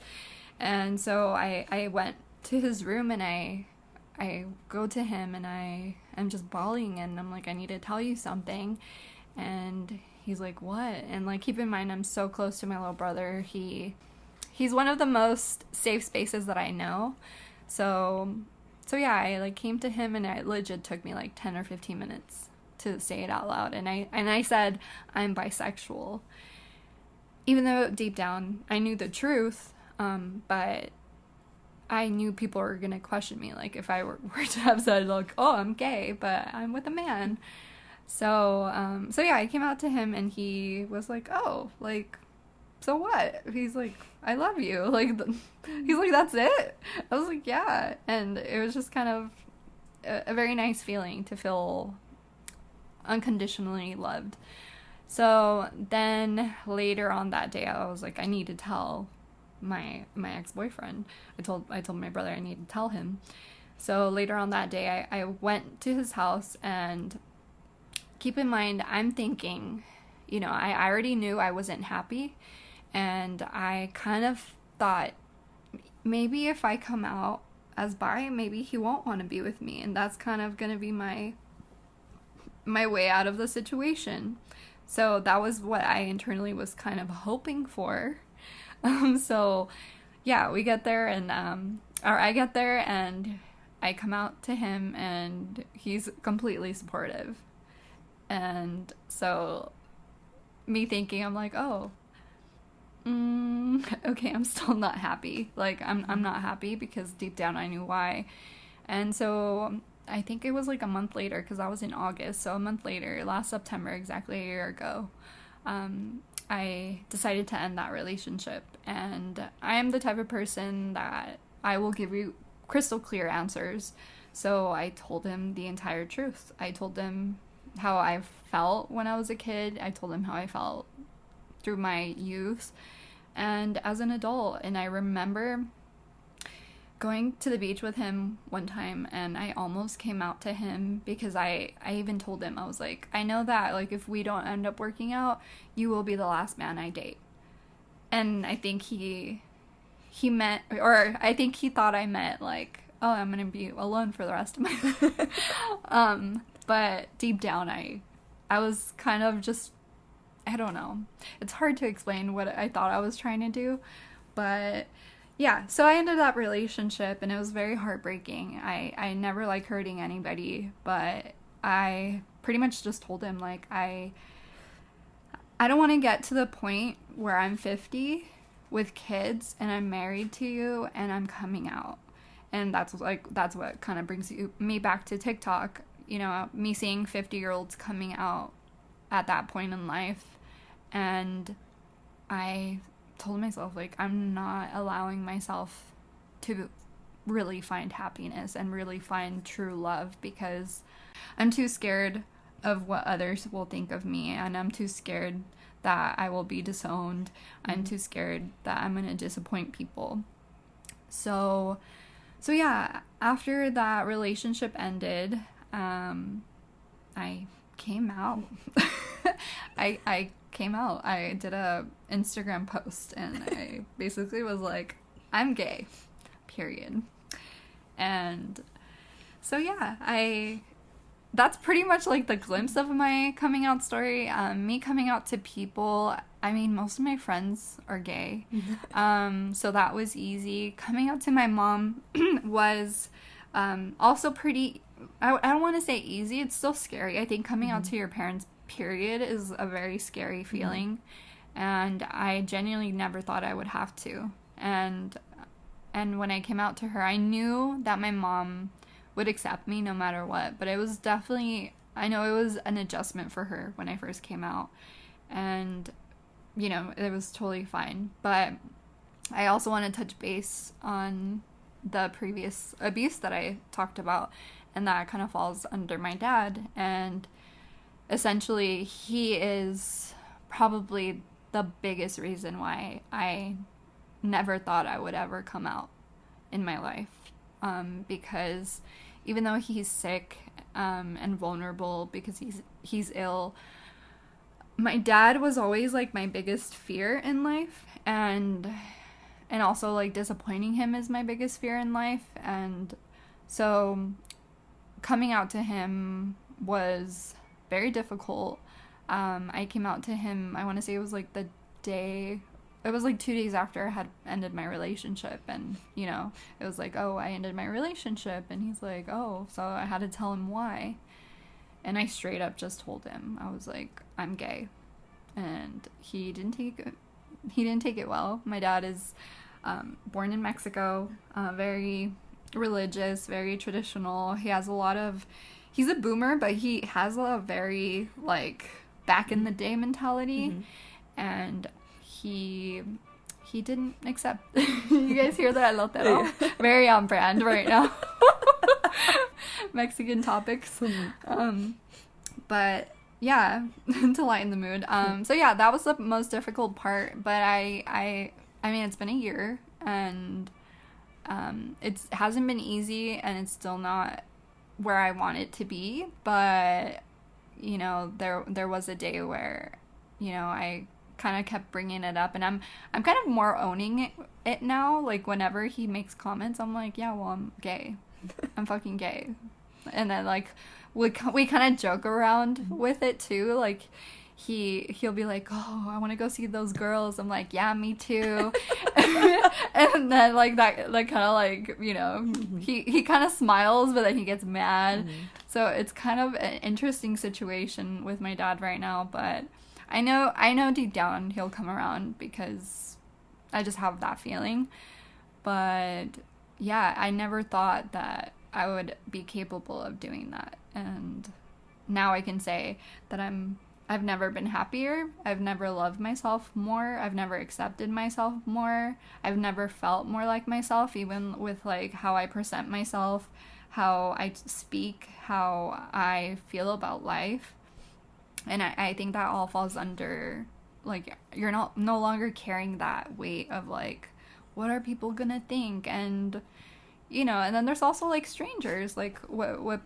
[SPEAKER 1] And so I went to his room, and I go to him, and I am just bawling, and I'm like, I need to tell you something. And he's like, what? And like, keep in mind, I'm so close to my little brother. He's one of the most safe spaces that I know. So yeah, I like came to him, and it legit took me like 10 or 15 minutes to say it out loud, and I said I'm bisexual, even though deep down I knew the truth, but I knew people were gonna question me, like if I were to have said like, oh, I'm gay but I'm with a man. So yeah, I came out to him, and he was like, oh, like, so what? He's like, I love you. Like, he's like, that's it? I was like, yeah. And it was just kind of a very nice feeling to feel unconditionally loved. So then later on that day, I was like, I need to tell my ex-boyfriend. I told my brother I need to tell him. So later on that day, I went to his house, and keep in mind, I'm thinking, you know, I already knew I wasn't happy, and I kind of thought, maybe if I come out as bi, maybe he won't want to be with me, and that's kind of gonna be my way out of the situation. So that was what I internally was kind of hoping for. So yeah, we get there, and or I get there, and I come out to him, and he's completely supportive. And so me thinking, I'm like, oh, okay, I'm still not happy. Like, I'm not happy, because deep down I knew why. And so I think it was like a month later, because I was in August, so a month later, last September, exactly a year ago, I decided to end that relationship. And I am the type of person that I will give you crystal clear answers. So I told him the entire truth. I told him how I felt when I was a kid. I told him how I felt through my youth and as an adult. And I remember going to the beach with him one time, and I almost came out to him, because I even told him, I was like, I know that, like, if we don't end up working out, you will be the last man I date. And I think he meant, or I think he thought I meant like, oh, I'm gonna be alone for the rest of my life. But deep down, I was kind of just, I don't know. It's hard to explain what I thought I was trying to do, but yeah. So I ended that relationship, and it was very heartbreaking. I never like hurting anybody, but I pretty much just told him like I don't want to get to the point where I'm 50 with kids and I'm married to you and I'm coming out. And that's what kind of brings me back to TikTok. You know, me seeing 50-year-olds coming out at that point in life. And I told myself, like, I'm not allowing myself to really find happiness and really find true love, because I'm too scared of what others will think of me, and I'm too scared that I will be disowned. I'm too scared that I'm going to disappoint people. So yeah, after that relationship ended, I came out. I came out. I did a Instagram post, and I basically was like, I'm gay, period. And so yeah, that's pretty much like the glimpse of my coming out story. Me coming out to people, I mean, most of my friends are gay. So that was easy. Coming out to my mom was also pretty, I don't want to say easy. It's still scary. I think coming out to your parents, period, is a very scary feeling. And I genuinely never thought I would have to. And when I came out to her, I knew that my mom would accept me no matter what, but it was definitely, I know it was an adjustment for her when I first came out, and you know, it was totally fine. But I also want to touch base on the previous abuse that I talked about, and that kind of falls under my dad. And essentially, he is probably the biggest reason why I never thought I would ever come out in my life. Because even though he's sick and vulnerable because he's ill, my dad was always like my biggest fear in life, and also like disappointing him is my biggest fear in life. And so coming out to him was very difficult. I came out to him, I want to say it was like 2 days after I had ended my relationship, and you know, it was like, oh, I ended my relationship, and he's like, oh, so I had to tell him why. And I straight up just told him, I was like, I'm gay. And he didn't take it well. My dad is born in Mexico, very religious, very traditional. He's a boomer, but he has a very like back in the day mentality. And he didn't accept. You guys hear that? Elotero? Very on brand right now. Mexican topics. But yeah, to lighten the mood. So yeah, that was the most difficult part. But I mean, it's been a year, and it hasn't been easy, and it's still not where I want it to be. But you know, there was a day where, you know, I kind of kept bringing it up, and I'm kind of more owning it now. Like whenever he makes comments, I'm like, yeah, well, I'm gay. I'm fucking gay. And then like we kind of joke around with it too. Like he'll be like, oh, I want to go see those girls. I'm like, yeah, me too. And then like that kind of like, you know, he kind of smiles, but then he gets mad. So it's kind of an interesting situation with my dad right now, but I know deep down he'll come around, because I just have that feeling. But yeah, I never thought that I would be capable of doing that. And now I can say that I've never been happier. I've never loved myself more. I've never accepted myself more. I've never felt more like myself, even with like how I present myself, how I speak, how I feel about life. And I think that all falls under, like, you're no longer carrying that weight of, like, what are people gonna think? And, you know, and then there's also, like, strangers. Like, what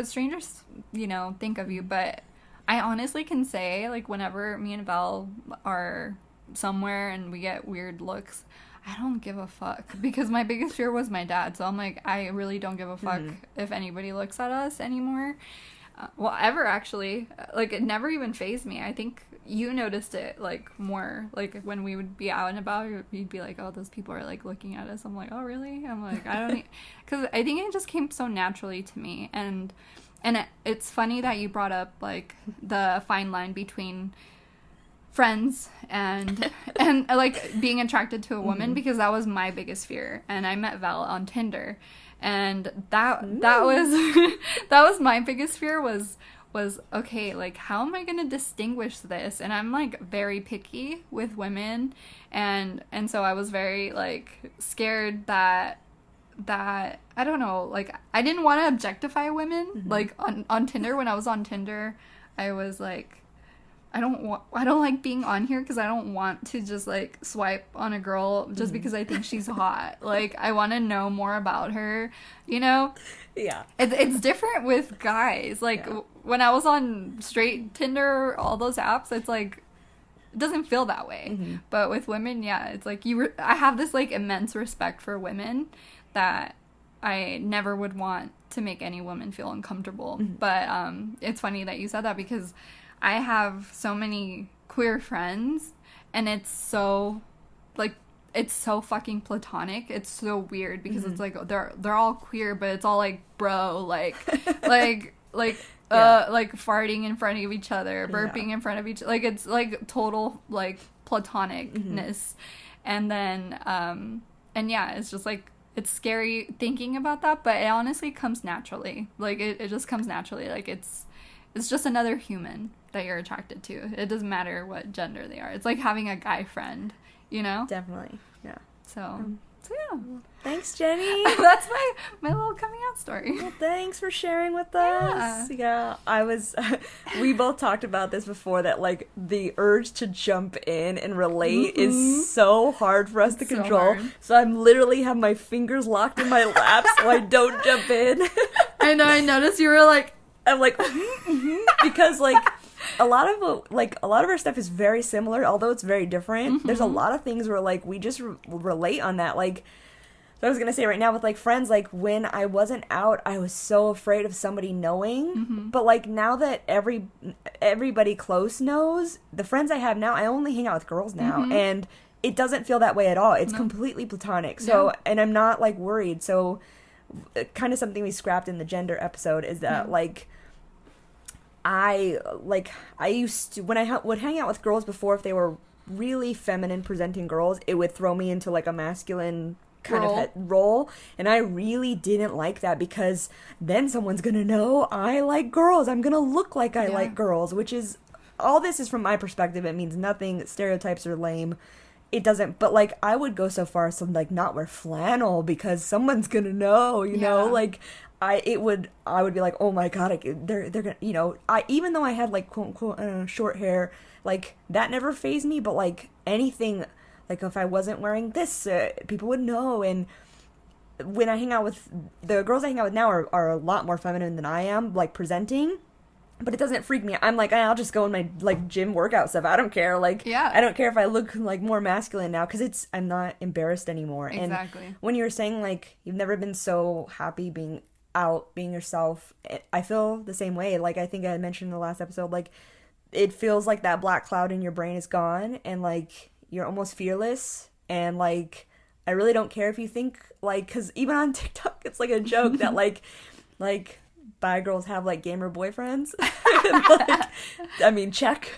[SPEAKER 1] strangers, you know, think of you. But I honestly can say, like, whenever me and Val are somewhere and we get weird looks, I don't give a fuck, because my biggest fear was my dad. So I'm like, I really don't give a fuck if anybody looks at us anymore. Well, ever, actually. Like, it never even fazed me. I think you noticed it, like, more. Like, when we would be out and about, you'd be like, oh, those people are, like, looking at us. I'm like, oh, really? I'm like, I don't... Because I think it just came so naturally to me. And it's funny that you brought up, like, the fine line between friends and like being attracted to a woman, because that was my biggest fear. And I met Val on Tinder, and that was that was my biggest fear, was okay, like, how am I gonna distinguish this? And I'm like very picky with women, and so I was very like scared that I don't know, like, I didn't want to objectify women. Like on Tinder, when I was on Tinder, I was like, I don't like being on here because I don't want to just, like, swipe on a girl just because I think she's hot. Like, I want to know more about her, you know?
[SPEAKER 2] Yeah.
[SPEAKER 1] It's different with guys. Like, when I was on straight Tinder, all those apps, it's like, it doesn't feel that way. But with women, yeah, it's like, I have this, like, immense respect for women that I never would want to make any woman feel uncomfortable. But it's funny that you said that, because I have so many queer friends, and it's so, like, it's so fucking platonic. It's so weird, because it's like they're all queer, but it's all like, bro, like like farting in front of each other, burping in front of each, like, it's like total, like, platonicness. And then and yeah, it's just like, it's scary thinking about that, but it honestly comes naturally. Like, it just comes naturally. Like, it's just another human that you're attracted to. It doesn't matter what gender they are. It's like having a guy friend, you know?
[SPEAKER 2] Definitely, yeah.
[SPEAKER 1] So yeah.
[SPEAKER 2] Thanks, Jenny.
[SPEAKER 1] That's my little coming out story.
[SPEAKER 2] Well, thanks for sharing with us. Yeah, I was... we both talked about this before, that, like, the urge to jump in and relate is so hard for us to control. So I'm literally have my fingers locked in my lap so I don't jump in.
[SPEAKER 1] I know, I noticed you were like...
[SPEAKER 2] I'm like, because, like, a lot of our stuff is very similar, although it's very different. There's a lot of things where, like, we just relate on that. Like, so I was gonna say right now with, like, friends, like, when I wasn't out, I was so afraid of somebody knowing. But, like, now that everybody close knows, the friends I have now, I only hang out with girls now, and it doesn't feel that way at all. It's completely platonic. So, and I'm not, like, worried. So, kind of something we scrapped in the gender episode is that, like, I used to, when I would hang out with girls before, if they were really feminine presenting girls, it would throw me into, like, a masculine kind of role, and I really didn't like that, because then someone's gonna know I like girls. I'm gonna look like I like girls, which is, all this is from my perspective. It means nothing. Stereotypes are lame. It doesn't, but, like, I would go so far as to, like, not wear flannel because someone's gonna know, you know, like, I would be like, oh my god, they're gonna, you know, even though I had, like, quote unquote short hair, like, that never fazed me, but, like, anything, like, if I wasn't wearing this, people would know. And when I hang out with, the girls I hang out with now are a lot more feminine than I am, like, presenting. But it doesn't freak me. I'm like, I'll just go in my, like, gym workout stuff. I don't care. Like, I don't care if I look, like, more masculine now, because I'm not embarrassed anymore.
[SPEAKER 1] Exactly.
[SPEAKER 2] And when you were saying, like, you've never been so happy being out, being yourself, I feel the same way. Like, I think I mentioned in the last episode, like, it feels like that black cloud in your brain is gone, and, like, you're almost fearless, and, like, I really don't care if you think, like, because even on TikTok, it's, like, a joke that, like, bi girls have, like, gamer boyfriends. Like, I mean, check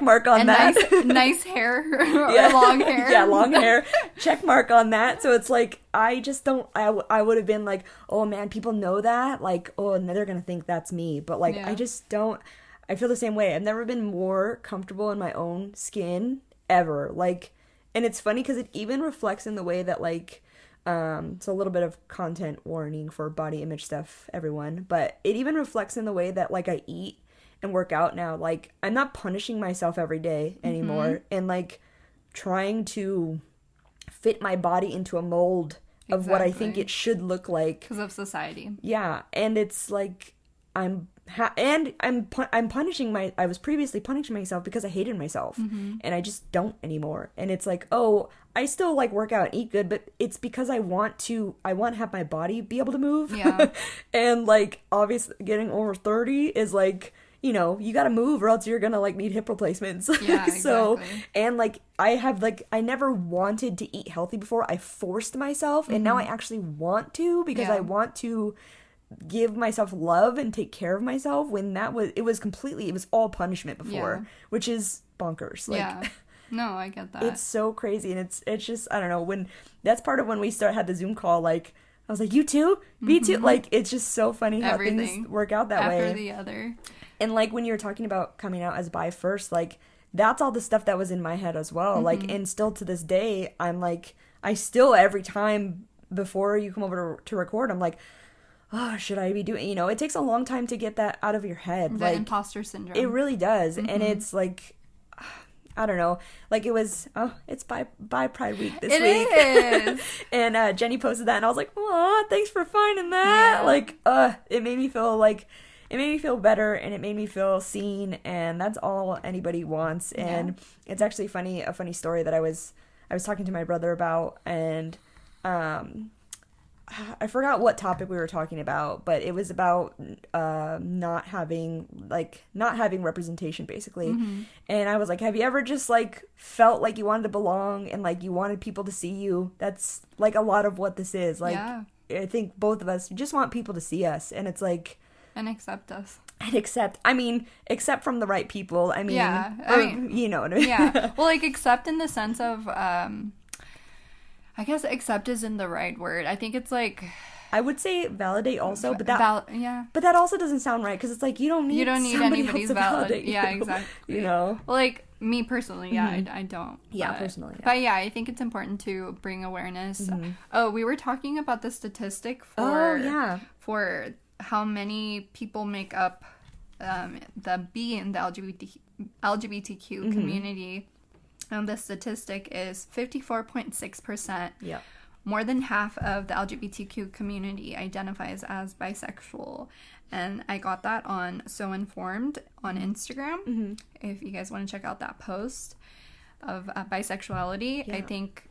[SPEAKER 2] mark on that.
[SPEAKER 1] Nice hair, or long hair.
[SPEAKER 2] Yeah, long hair. Check mark on that. So it's like, I just don't, I would have been like, oh man, people know that, like, oh, and they're gonna think that's me. But, like, I just don't, I feel the same way. I've never been more comfortable in my own skin ever. Like, and it's funny because it even reflects in the way that, like, so a little bit of content warning for body image stuff, everyone, but it even reflects in the way that, like, I eat and work out now. Like, I'm not punishing myself every day anymore, and, like, trying to fit my body into a mold of what I think it should look like.
[SPEAKER 1] Because of society.
[SPEAKER 2] Yeah, and it's like, I'm and I'm punishing I was previously punishing myself because I hated myself, and I just don't anymore. And it's like, oh, I still like work out and eat good, but it's because I want to have my body be able to move.
[SPEAKER 1] Yeah.
[SPEAKER 2] And like, obviously getting over 30 is like, you know, you gotta move or else you're gonna like need hip replacements.
[SPEAKER 1] Yeah, exactly.
[SPEAKER 2] So, and like, I never wanted to eat healthy before. I forced myself, and now I actually want to, because I want to give myself love and take care of myself, when it was all punishment before, which is bonkers. Like,
[SPEAKER 1] no, I get that.
[SPEAKER 2] It's so crazy, and it's just, I don't know, when that's part of when we had the Zoom call, like, I was like, you too? Me too? Like, it's just so funny how things work out that way.
[SPEAKER 1] After the other.
[SPEAKER 2] And like, when you were talking about coming out as bi first, like, that's all the stuff that was in my head as well. Like, and still to this day, I'm like, I still, every time before you come over to record, I'm like, oh, should I be doing, you know, it takes a long time to get that out of your head.
[SPEAKER 1] The
[SPEAKER 2] like,
[SPEAKER 1] imposter syndrome.
[SPEAKER 2] It really does. And it's like, I don't know, like, it was, it's bi Pride Week this week.
[SPEAKER 1] It is.
[SPEAKER 2] And Jenny posted that, and I was like, oh, thanks for finding that. Yeah. Like, it made me feel better, and it made me feel seen, and that's all anybody wants. And it's actually a funny story that I was talking to my brother about, and I forgot what topic we were talking about, but it was about not having representation, basically. And I was like, have you ever just like felt like you wanted to belong and like you wanted people to see you? That's like a lot of what this is. Like, I think both of us just want people to see us, and it's like,
[SPEAKER 1] and accept us.
[SPEAKER 2] And except from the right people. I mean, you know what I mean?
[SPEAKER 1] Yeah. Well, like, accept in the sense of, I guess accept isn't the right word. I think it's like,
[SPEAKER 2] I would say validate also, but that also doesn't sound right, because it's like, you don't need anybody's validate.
[SPEAKER 1] Yeah, exactly.
[SPEAKER 2] You know,
[SPEAKER 1] well, like, me personally, I don't.
[SPEAKER 2] Yeah, personally. Yeah.
[SPEAKER 1] But yeah, I think it's important to bring awareness. Oh, we were talking about the statistic for how many people make up the B in the LGBTQ community. And the statistic is 54.6%.
[SPEAKER 2] Yeah.
[SPEAKER 1] More than half of the LGBTQ community identifies as bisexual. And I got that on So Informed on Instagram. If you guys want to check out that post of bisexuality, I think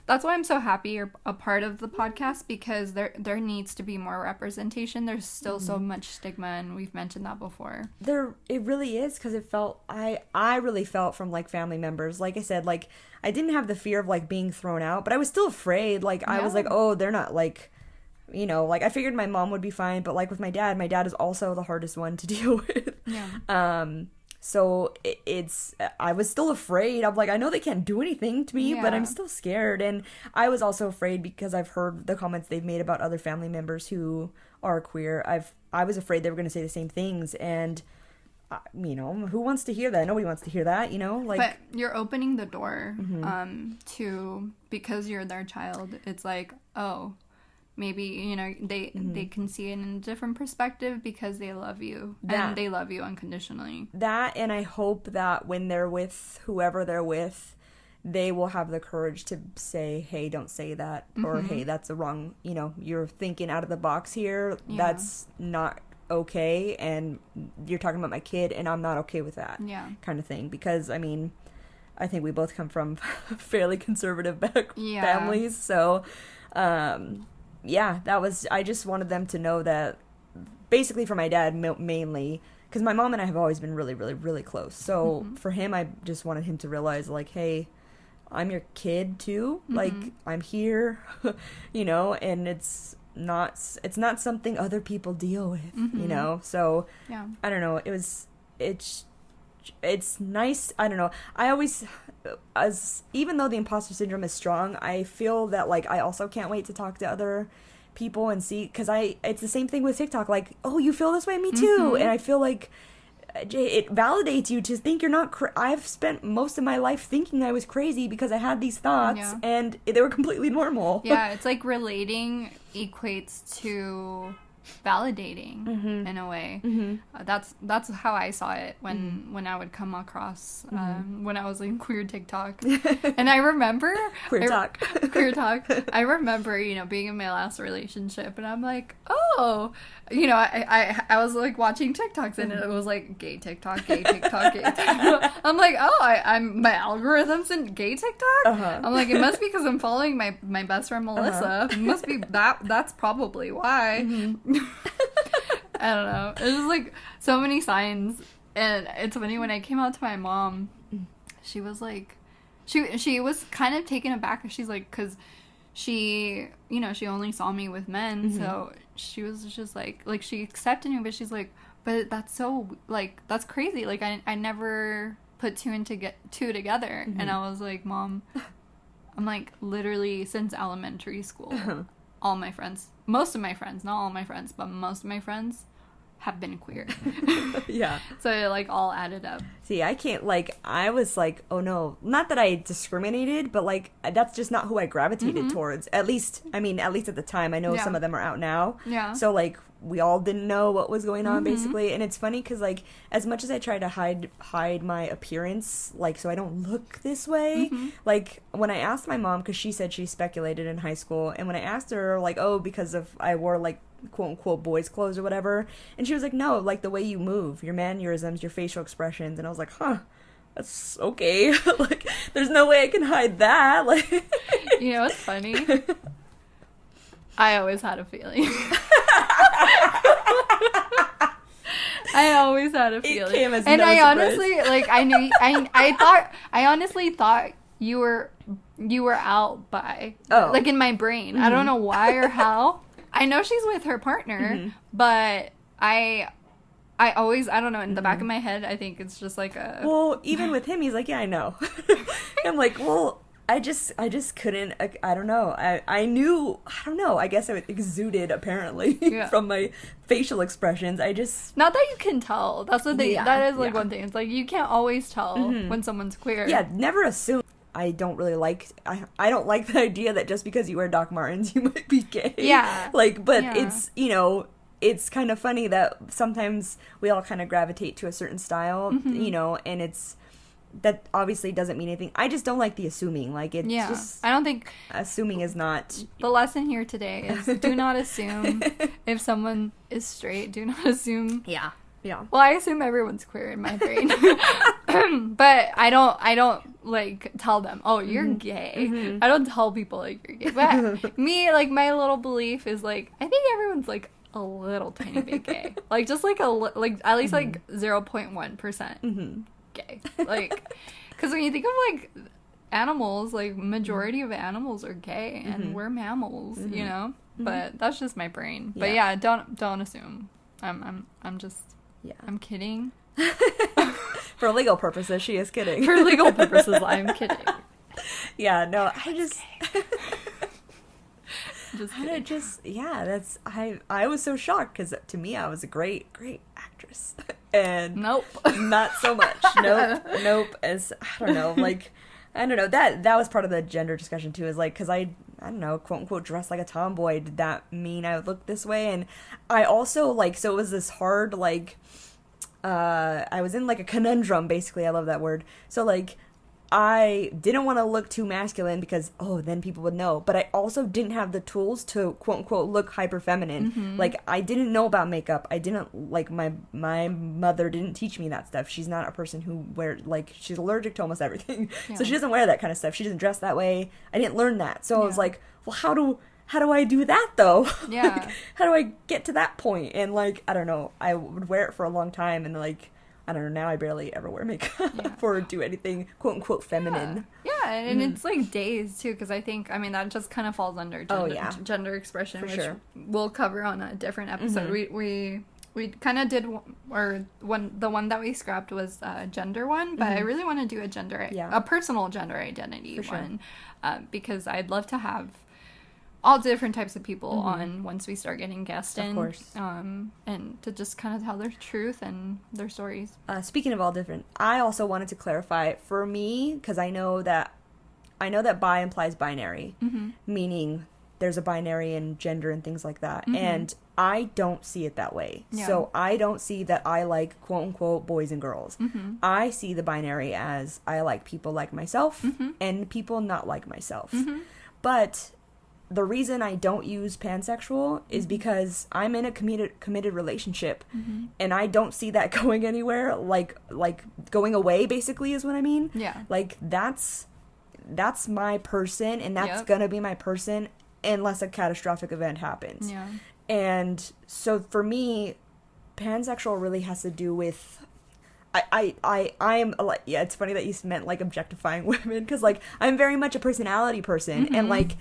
[SPEAKER 1] that's why I'm so happy you're a part of the podcast, because there needs to be more representation. There's still so much stigma, and we've mentioned that before.
[SPEAKER 2] It really is, because it felt, I really felt from like family members, like I said, like, I didn't have the fear of like being thrown out, but I was still afraid. Like, I was like, oh, they're not like, you know, like, I figured my mom would be fine, but like with my dad is also the hardest one to deal with. So I was still afraid. I'm like, I know they can't do anything to me, but I'm still scared. And I was also afraid because I've heard the comments they've made about other family members who are queer. I was afraid they were going to say the same things. And, you know, who wants to hear that? Nobody wants to hear that, you know? Like,
[SPEAKER 1] but you're opening the door to, because you're their child, it's like, oh, maybe, you know, they can see it in a different perspective because they love you. And they love you unconditionally. That,
[SPEAKER 2] and I hope that when they're with whoever they're with, they will have the courage to say, hey, don't say that. Or, hey, that's the wrong, you know, you're thinking out of the box here. That's not okay. And you're talking about my kid, and I'm not okay with that. Kind of thing. Because, I mean, I think we both come from fairly conservative families. So, I just wanted them to know that, basically for my dad mainly, because my mom and I have always been really, really, really close. So for him, I just wanted him to realize, like, hey, I'm your kid too. Like, I'm here, you know, and it's not something other people deal with, you know? So, I don't know. It's nice. I don't know. I always, even though the imposter syndrome is strong, I feel that, like, I also can't wait to talk to other people and see, because it's the same thing with TikTok. Like, oh, you feel this way? Me too. And I feel like it validates you to think you're not I've spent most of my life thinking I was crazy because I had these thoughts and they were completely normal.
[SPEAKER 1] It's like relating equates to validating in a way. That's how I saw it when I would come across when I was in queer TikTok. And I remember queer talk. I remember, you know, being in my last relationship, and I'm like, oh, oh, you know, I was like watching TikToks and it was like gay TikTok, gay TikTok, gay TikTok. I'm like, oh, I'm my algorithm's in gay TikTok. I'm like, it must be because I'm following my best friend Melissa. It must be that's probably why. I don't know. It was like so many signs, and it's funny when I came out to my mom, she was like, she was kind of taken aback. She's like, because she, you know, she only saw me with men, so she was just like she accepted me, but she's like, but that's so, like, that's crazy. Like, I never put two together. And I was like, Mom, I'm like, literally since elementary school, all my friends, most of my friends, not all my friends, but most of my friends have been queer.
[SPEAKER 2] Yeah.
[SPEAKER 1] So it, like, all added up.
[SPEAKER 2] See, I can't, like, I was like, oh no, not that I discriminated, but like, that's just not who I gravitated towards. At least at the time. I know some of them are out now.
[SPEAKER 1] Yeah.
[SPEAKER 2] So, like, we all didn't know what was going on, basically. And it's funny because, like, as much as I try to hide my appearance, like, so I don't look this way, like, when I asked my mom, because she said she speculated in high school, and when I asked her, like, oh, because of I wore, like, quote-unquote boys' clothes or whatever, and she was like, no, like, the way you move, your mannerisms, your facial expressions, and I was like, huh, that's okay. Like, there's no way I can hide that. Like,
[SPEAKER 1] you know what's funny? I always had a feeling. I always had a feeling. It came as and no I surprise. Honestly, like, I knew, I honestly thought you were out by, like, in my brain. I don't know why or how. I know she's with her partner, but I always, I don't know, in the back of my head, I think it's just like a...
[SPEAKER 2] Well, even with him, he's like, yeah, I know. I'm like, well, I just couldn't, I don't know. I knew, I don't know, I guess it exuded, apparently, from my facial expressions. I just...
[SPEAKER 1] Not that you can tell. That's the thing. That is, like, one thing. It's like, you can't always tell when someone's queer.
[SPEAKER 2] Yeah, never assume. I don't really like, I don't like the idea that just because you wear Doc Martens, you might be gay.
[SPEAKER 1] Yeah.
[SPEAKER 2] Like, but it's, you know, it's kind of funny that sometimes we all kind of gravitate to a certain style, you know, and it's, that obviously doesn't mean anything. I just don't like the assuming. Like, it's just...
[SPEAKER 1] I don't think...
[SPEAKER 2] Assuming is not...
[SPEAKER 1] The lesson here today is do not assume if someone is straight. Do not assume...
[SPEAKER 2] Yeah.
[SPEAKER 1] Well, I assume everyone's queer in my brain. But I don't, like, tell them, oh, you're gay. I don't tell people, like, you're gay. But me, like, my little belief is, like, I think everyone's, like, a little tiny bit gay. Like, just, like, at least, like, 0.1% gay. Like, because when you think of, like, animals, like, majority of animals are gay, and we're mammals, you know? But that's just my brain. But yeah, don't assume. I'm just... Yeah. I'm kidding.
[SPEAKER 2] For legal purposes, she is kidding.
[SPEAKER 1] For legal purposes, I'm kidding.
[SPEAKER 2] Yeah, no, I just... I was so shocked, because to me, I was a great actress. And...
[SPEAKER 1] Nope.
[SPEAKER 2] Not so much. Nope. As, I don't know, like... I don't know, that was part of the gender discussion, too, is, like, because I don't know, quote-unquote, dressed like a tomboy, did that mean I would look this way? And I also, like, so it was this hard, like, I was in, like, a conundrum, basically, I love that word, so, like, I didn't want to look too masculine because, oh, then people would know. But I also didn't have the tools to, quote-unquote, look hyper-feminine. Like, I didn't know about makeup. I didn't, like, my mother didn't teach me that stuff. She's not a person who like, she's allergic to almost everything. Yeah. So she doesn't wear that kind of stuff. She doesn't dress that way. I didn't learn that. So I was like, well, how do I do that, though?
[SPEAKER 1] Yeah.
[SPEAKER 2] Like, how do I get to that point? And, like, I don't know. I would wear it for a long time and, like... I don't know, now I barely ever wear makeup or do anything quote-unquote feminine.
[SPEAKER 1] Yeah, and it's like days, too, because I think, I mean, that just kind of falls under gender expression, for which we'll cover on a different episode. We kind of did, the one that we scrapped was a gender one, but I really want to do a personal gender identity one, because I'd love to have all different types of people on once we start getting guests in. Of course. And to just kind of tell their truth and their stories.
[SPEAKER 2] Speaking of all different, I also wanted to clarify, for me, because I know that bi implies binary, meaning there's a binary in gender and things like that. And I don't see it that way. Yeah. So I don't see that I like, quote-unquote, boys and girls. I see the binary as I like people like myself and people not like myself. But... the reason I don't use pansexual is because I'm in a committed relationship, and I don't see that going anywhere, like going away, basically, is what I mean.
[SPEAKER 1] Yeah.
[SPEAKER 2] Like, that's my person, and that's gonna be my person unless a catastrophic event happens.
[SPEAKER 1] Yeah.
[SPEAKER 2] And so for me, pansexual really has to do with I'm like, yeah, it's funny that you meant like objectifying women, because like I'm very much a personality person, and like,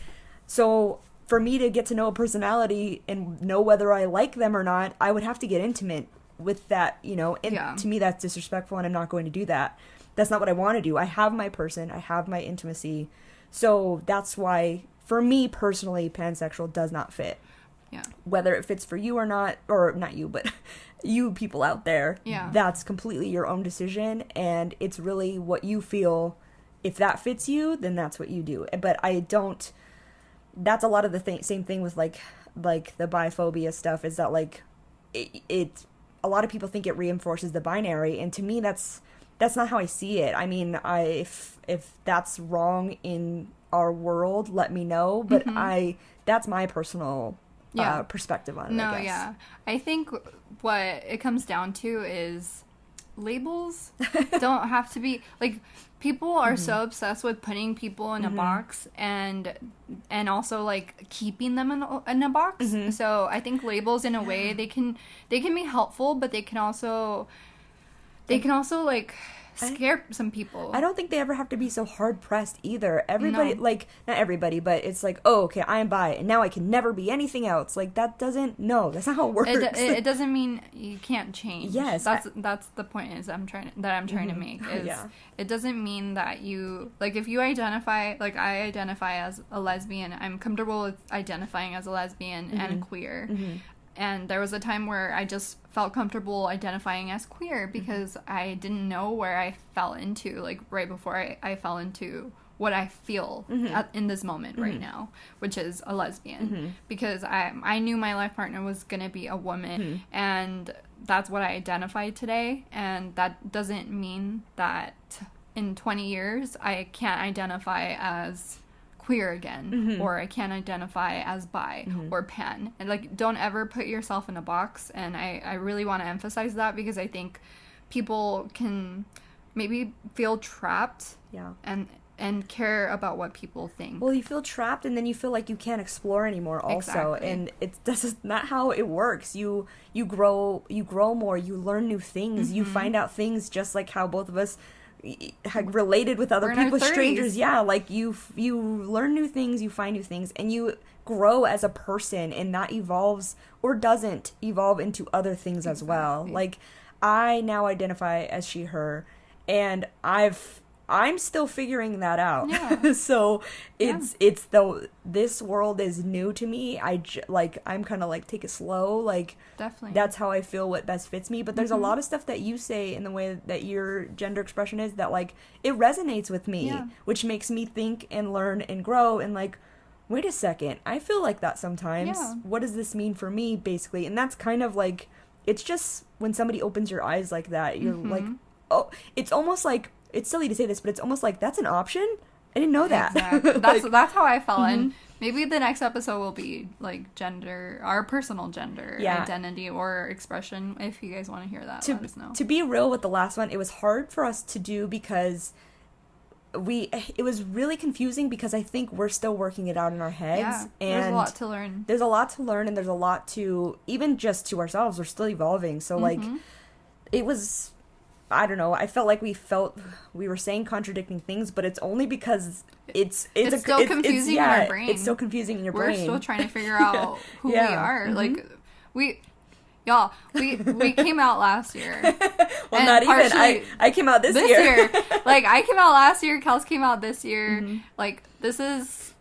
[SPEAKER 2] so for me to get to know a personality and know whether I like them or not, I would have to get intimate with that, you know, and to me that's disrespectful, and I'm not going to do that. That's not what I want to do. I have my person, I have my intimacy, so that's why for me personally pansexual does not fit.
[SPEAKER 1] Yeah.
[SPEAKER 2] Whether it fits for you or not, or not you, but you people out there, that's completely your own decision, and it's really what you feel. If that fits you, then that's what you do. But I don't, that's a lot of the same thing with like the biphobia stuff, is that like it a lot of people think it reinforces the binary, and to me that's not how I see it. I mean, if that's wrong in our world, let me know, but that's my personal perspective on it.
[SPEAKER 1] No,
[SPEAKER 2] I guess.
[SPEAKER 1] I think what it comes down to is labels don't have to be like, people are so obsessed with putting people in a box and also like keeping them in a box. So I think labels, in a way, they can be helpful, but they can also like scare some people.
[SPEAKER 2] I don't think they ever have to be so hard pressed either. Everybody, like, not everybody, but it's like, oh, okay, I'm bi, and now I can never be anything else. Like, that's not how it works.
[SPEAKER 1] It doesn't mean you can't change.
[SPEAKER 2] Yes,
[SPEAKER 1] that's the point I'm trying to make. Is it doesn't mean that you, like, if you identify, like I identify as a lesbian, I'm comfortable with identifying as a lesbian and queer. And there was a time where I just felt comfortable identifying as queer because I didn't know where I fell into, like, right before I fell into what I feel in this moment right now, which is a lesbian. Because I knew my life partner was going to be a woman, and that's what I identify today. And that doesn't mean that in 20 years I can't identify as queer again, or I can't identify as bi or pan. And like, don't ever put yourself in a box. And I really want to emphasize that, because I think people can maybe feel trapped and care about what people think.
[SPEAKER 2] Well, you feel trapped, and then you feel like you can't explore anymore also. Exactly. And that's not how it works. You grow more, you learn new things, you find out things, just like how both of us related with other people, strangers. Like you learn new things, you find new things, and you grow as a person, and that evolves or doesn't evolve into other things as well. Like, I now identify as she, her, and I'm still figuring that out. So this world is new to me. I'm kind of like, take it slow. Like, definitely, that's how I feel, what best fits me. But there's a lot of stuff that you say in the way that your gender expression is that, like, it resonates with me, which makes me think and learn and grow, and like, wait a second, I feel like that sometimes. What does this mean for me, basically? And that's kind of like, it's just when somebody opens your eyes like that, you're like, oh, it's almost like, it's silly to say this, but it's almost like, that's an option? I didn't know that.
[SPEAKER 1] Exactly. That's how I felt. And maybe the next episode will be like gender, our personal gender identity or expression. If you guys want to hear that, let us know.
[SPEAKER 2] To be real with the last one, it was hard for us to do because it was really confusing, because I think we're still working it out in our heads. And
[SPEAKER 1] there's a lot to learn.
[SPEAKER 2] There's a lot to learn, and there's a lot to, even just to ourselves, we're still evolving. So like, it was, I don't know, I felt like we were saying contradicting things, but it's only because it's
[SPEAKER 1] still confusing in our brain.
[SPEAKER 2] It's still confusing in your brain.
[SPEAKER 1] We're still trying to figure out who we are. Like, we came out last year.
[SPEAKER 2] Well, not even. I came out this year.
[SPEAKER 1] Like, I came out last year, Kelsey came out this year. Like, this is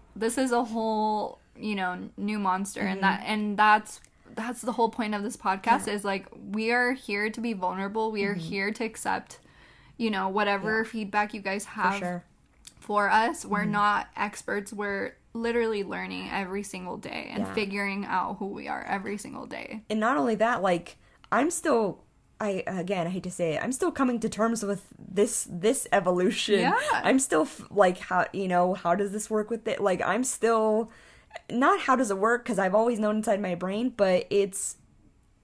[SPEAKER 1] a whole, new monster, and that's the whole point of this podcast. Is like, we are here to be vulnerable. We are here to accept, whatever feedback you guys have for us. We're not experts. We're literally learning every single day and figuring out who we are every single day. And
[SPEAKER 2] not only that, like, I'm still, I hate to say it, I'm still coming to terms with this evolution. I'm still like, how does this work with it? Like, I'm still not how does it work, because I've always known inside my brain, but it's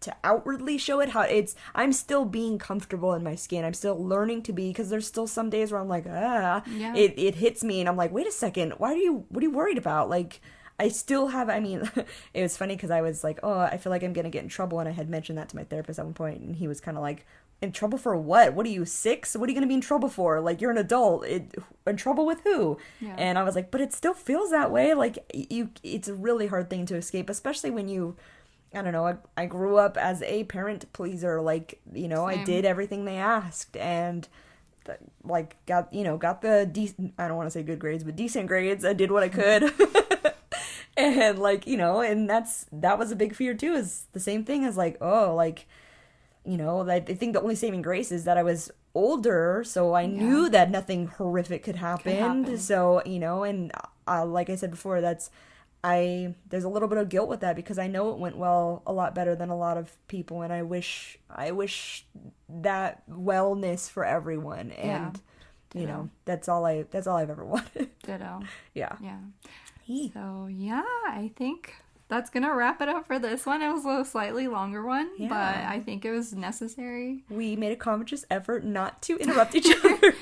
[SPEAKER 2] to outwardly show it how it's, I'm still being comfortable in my skin. I'm still learning to be, because there's still some days where I'm like, it hits me and I'm like, wait a second, what are you worried about? Like, I still have, I mean, it was funny because I was like, oh, I feel like I'm going to get in trouble. And I had mentioned that to my therapist at one point, and he was kind of like, in trouble for what? What are you, 6? What are you going to be in trouble for? Like, you're an adult. In trouble with who? Yeah. And I was like, but it still feels that way. Like, it's a really hard thing to escape, especially when you, I don't know, I grew up as a parent pleaser. Like, you know, Same. I did everything they asked, and like got the decent, I don't want to say good grades, but decent grades. I did what I could. And like, you know, and that was a big fear too, is the same thing as like, oh, like, you know, I think the only saving grace is that I was older, so I knew that nothing horrific could happen. So, you know, and like I said before, there's a little bit of guilt with that, because I know it went well a lot better than a lot of people, and I wish that wellness for everyone. And you know, that's all I've ever wanted.
[SPEAKER 1] Ditto.
[SPEAKER 2] Yeah.
[SPEAKER 1] So yeah, I think that's gonna wrap it up for this one. It was a slightly longer one, but I think it was necessary. We
[SPEAKER 2] made a conscious effort not to interrupt each other.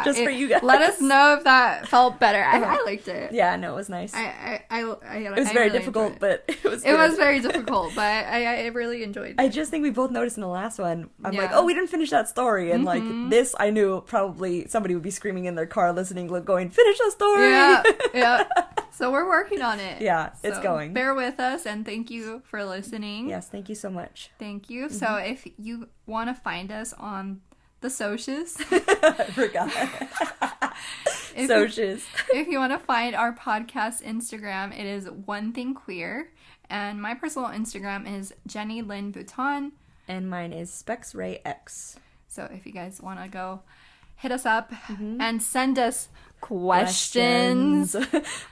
[SPEAKER 2] Just for you guys.
[SPEAKER 1] Let us know if that felt better. I liked it.
[SPEAKER 2] Yeah, no, it was nice.
[SPEAKER 1] It
[SPEAKER 2] was very difficult, but it was good.
[SPEAKER 1] It was very difficult, but I really enjoyed it.
[SPEAKER 2] I just think we both noticed in the last one, I'm like, oh, we didn't finish that story. And like this, I knew probably somebody would be screaming in their car listening, going, finish the story.
[SPEAKER 1] Yeah. So we're working on it.
[SPEAKER 2] Yeah, it's going.
[SPEAKER 1] Bear with us, and thank you for listening.
[SPEAKER 2] Yes, thank you so much.
[SPEAKER 1] Thank you. So if you want to find us on the socials.
[SPEAKER 2] I forgot. Socials.
[SPEAKER 1] If you want to find our podcast Instagram, it is One Thing Queer. And my personal Instagram is Jenny Lynn Bouton.
[SPEAKER 2] And mine is SpexRayX.
[SPEAKER 1] So if you guys want to go hit us up and send us questions.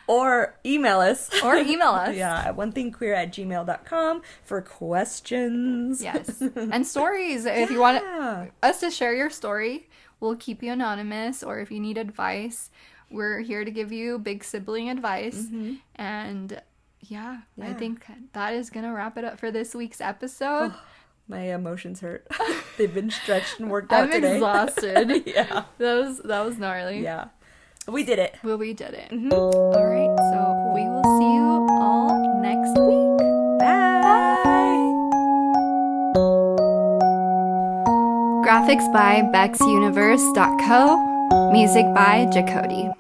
[SPEAKER 2] Or email us.
[SPEAKER 1] Yeah,
[SPEAKER 2] at onethingqueer@gmail.com for questions.
[SPEAKER 1] Yes. And stories. If you want us to share your story, we'll keep you anonymous. Or if you need advice, we're here to give you big sibling advice. And I think that is going to wrap it up for this week's episode.
[SPEAKER 2] My emotions hurt. They've been stretched and worked out today.
[SPEAKER 1] I'm exhausted. Yeah. That was gnarly.
[SPEAKER 2] Yeah. We did it.
[SPEAKER 1] Well, we did it. All right. So we will see you all next week.
[SPEAKER 2] Bye.
[SPEAKER 1] Graphics by BexUniverse.co. Music by Jacody.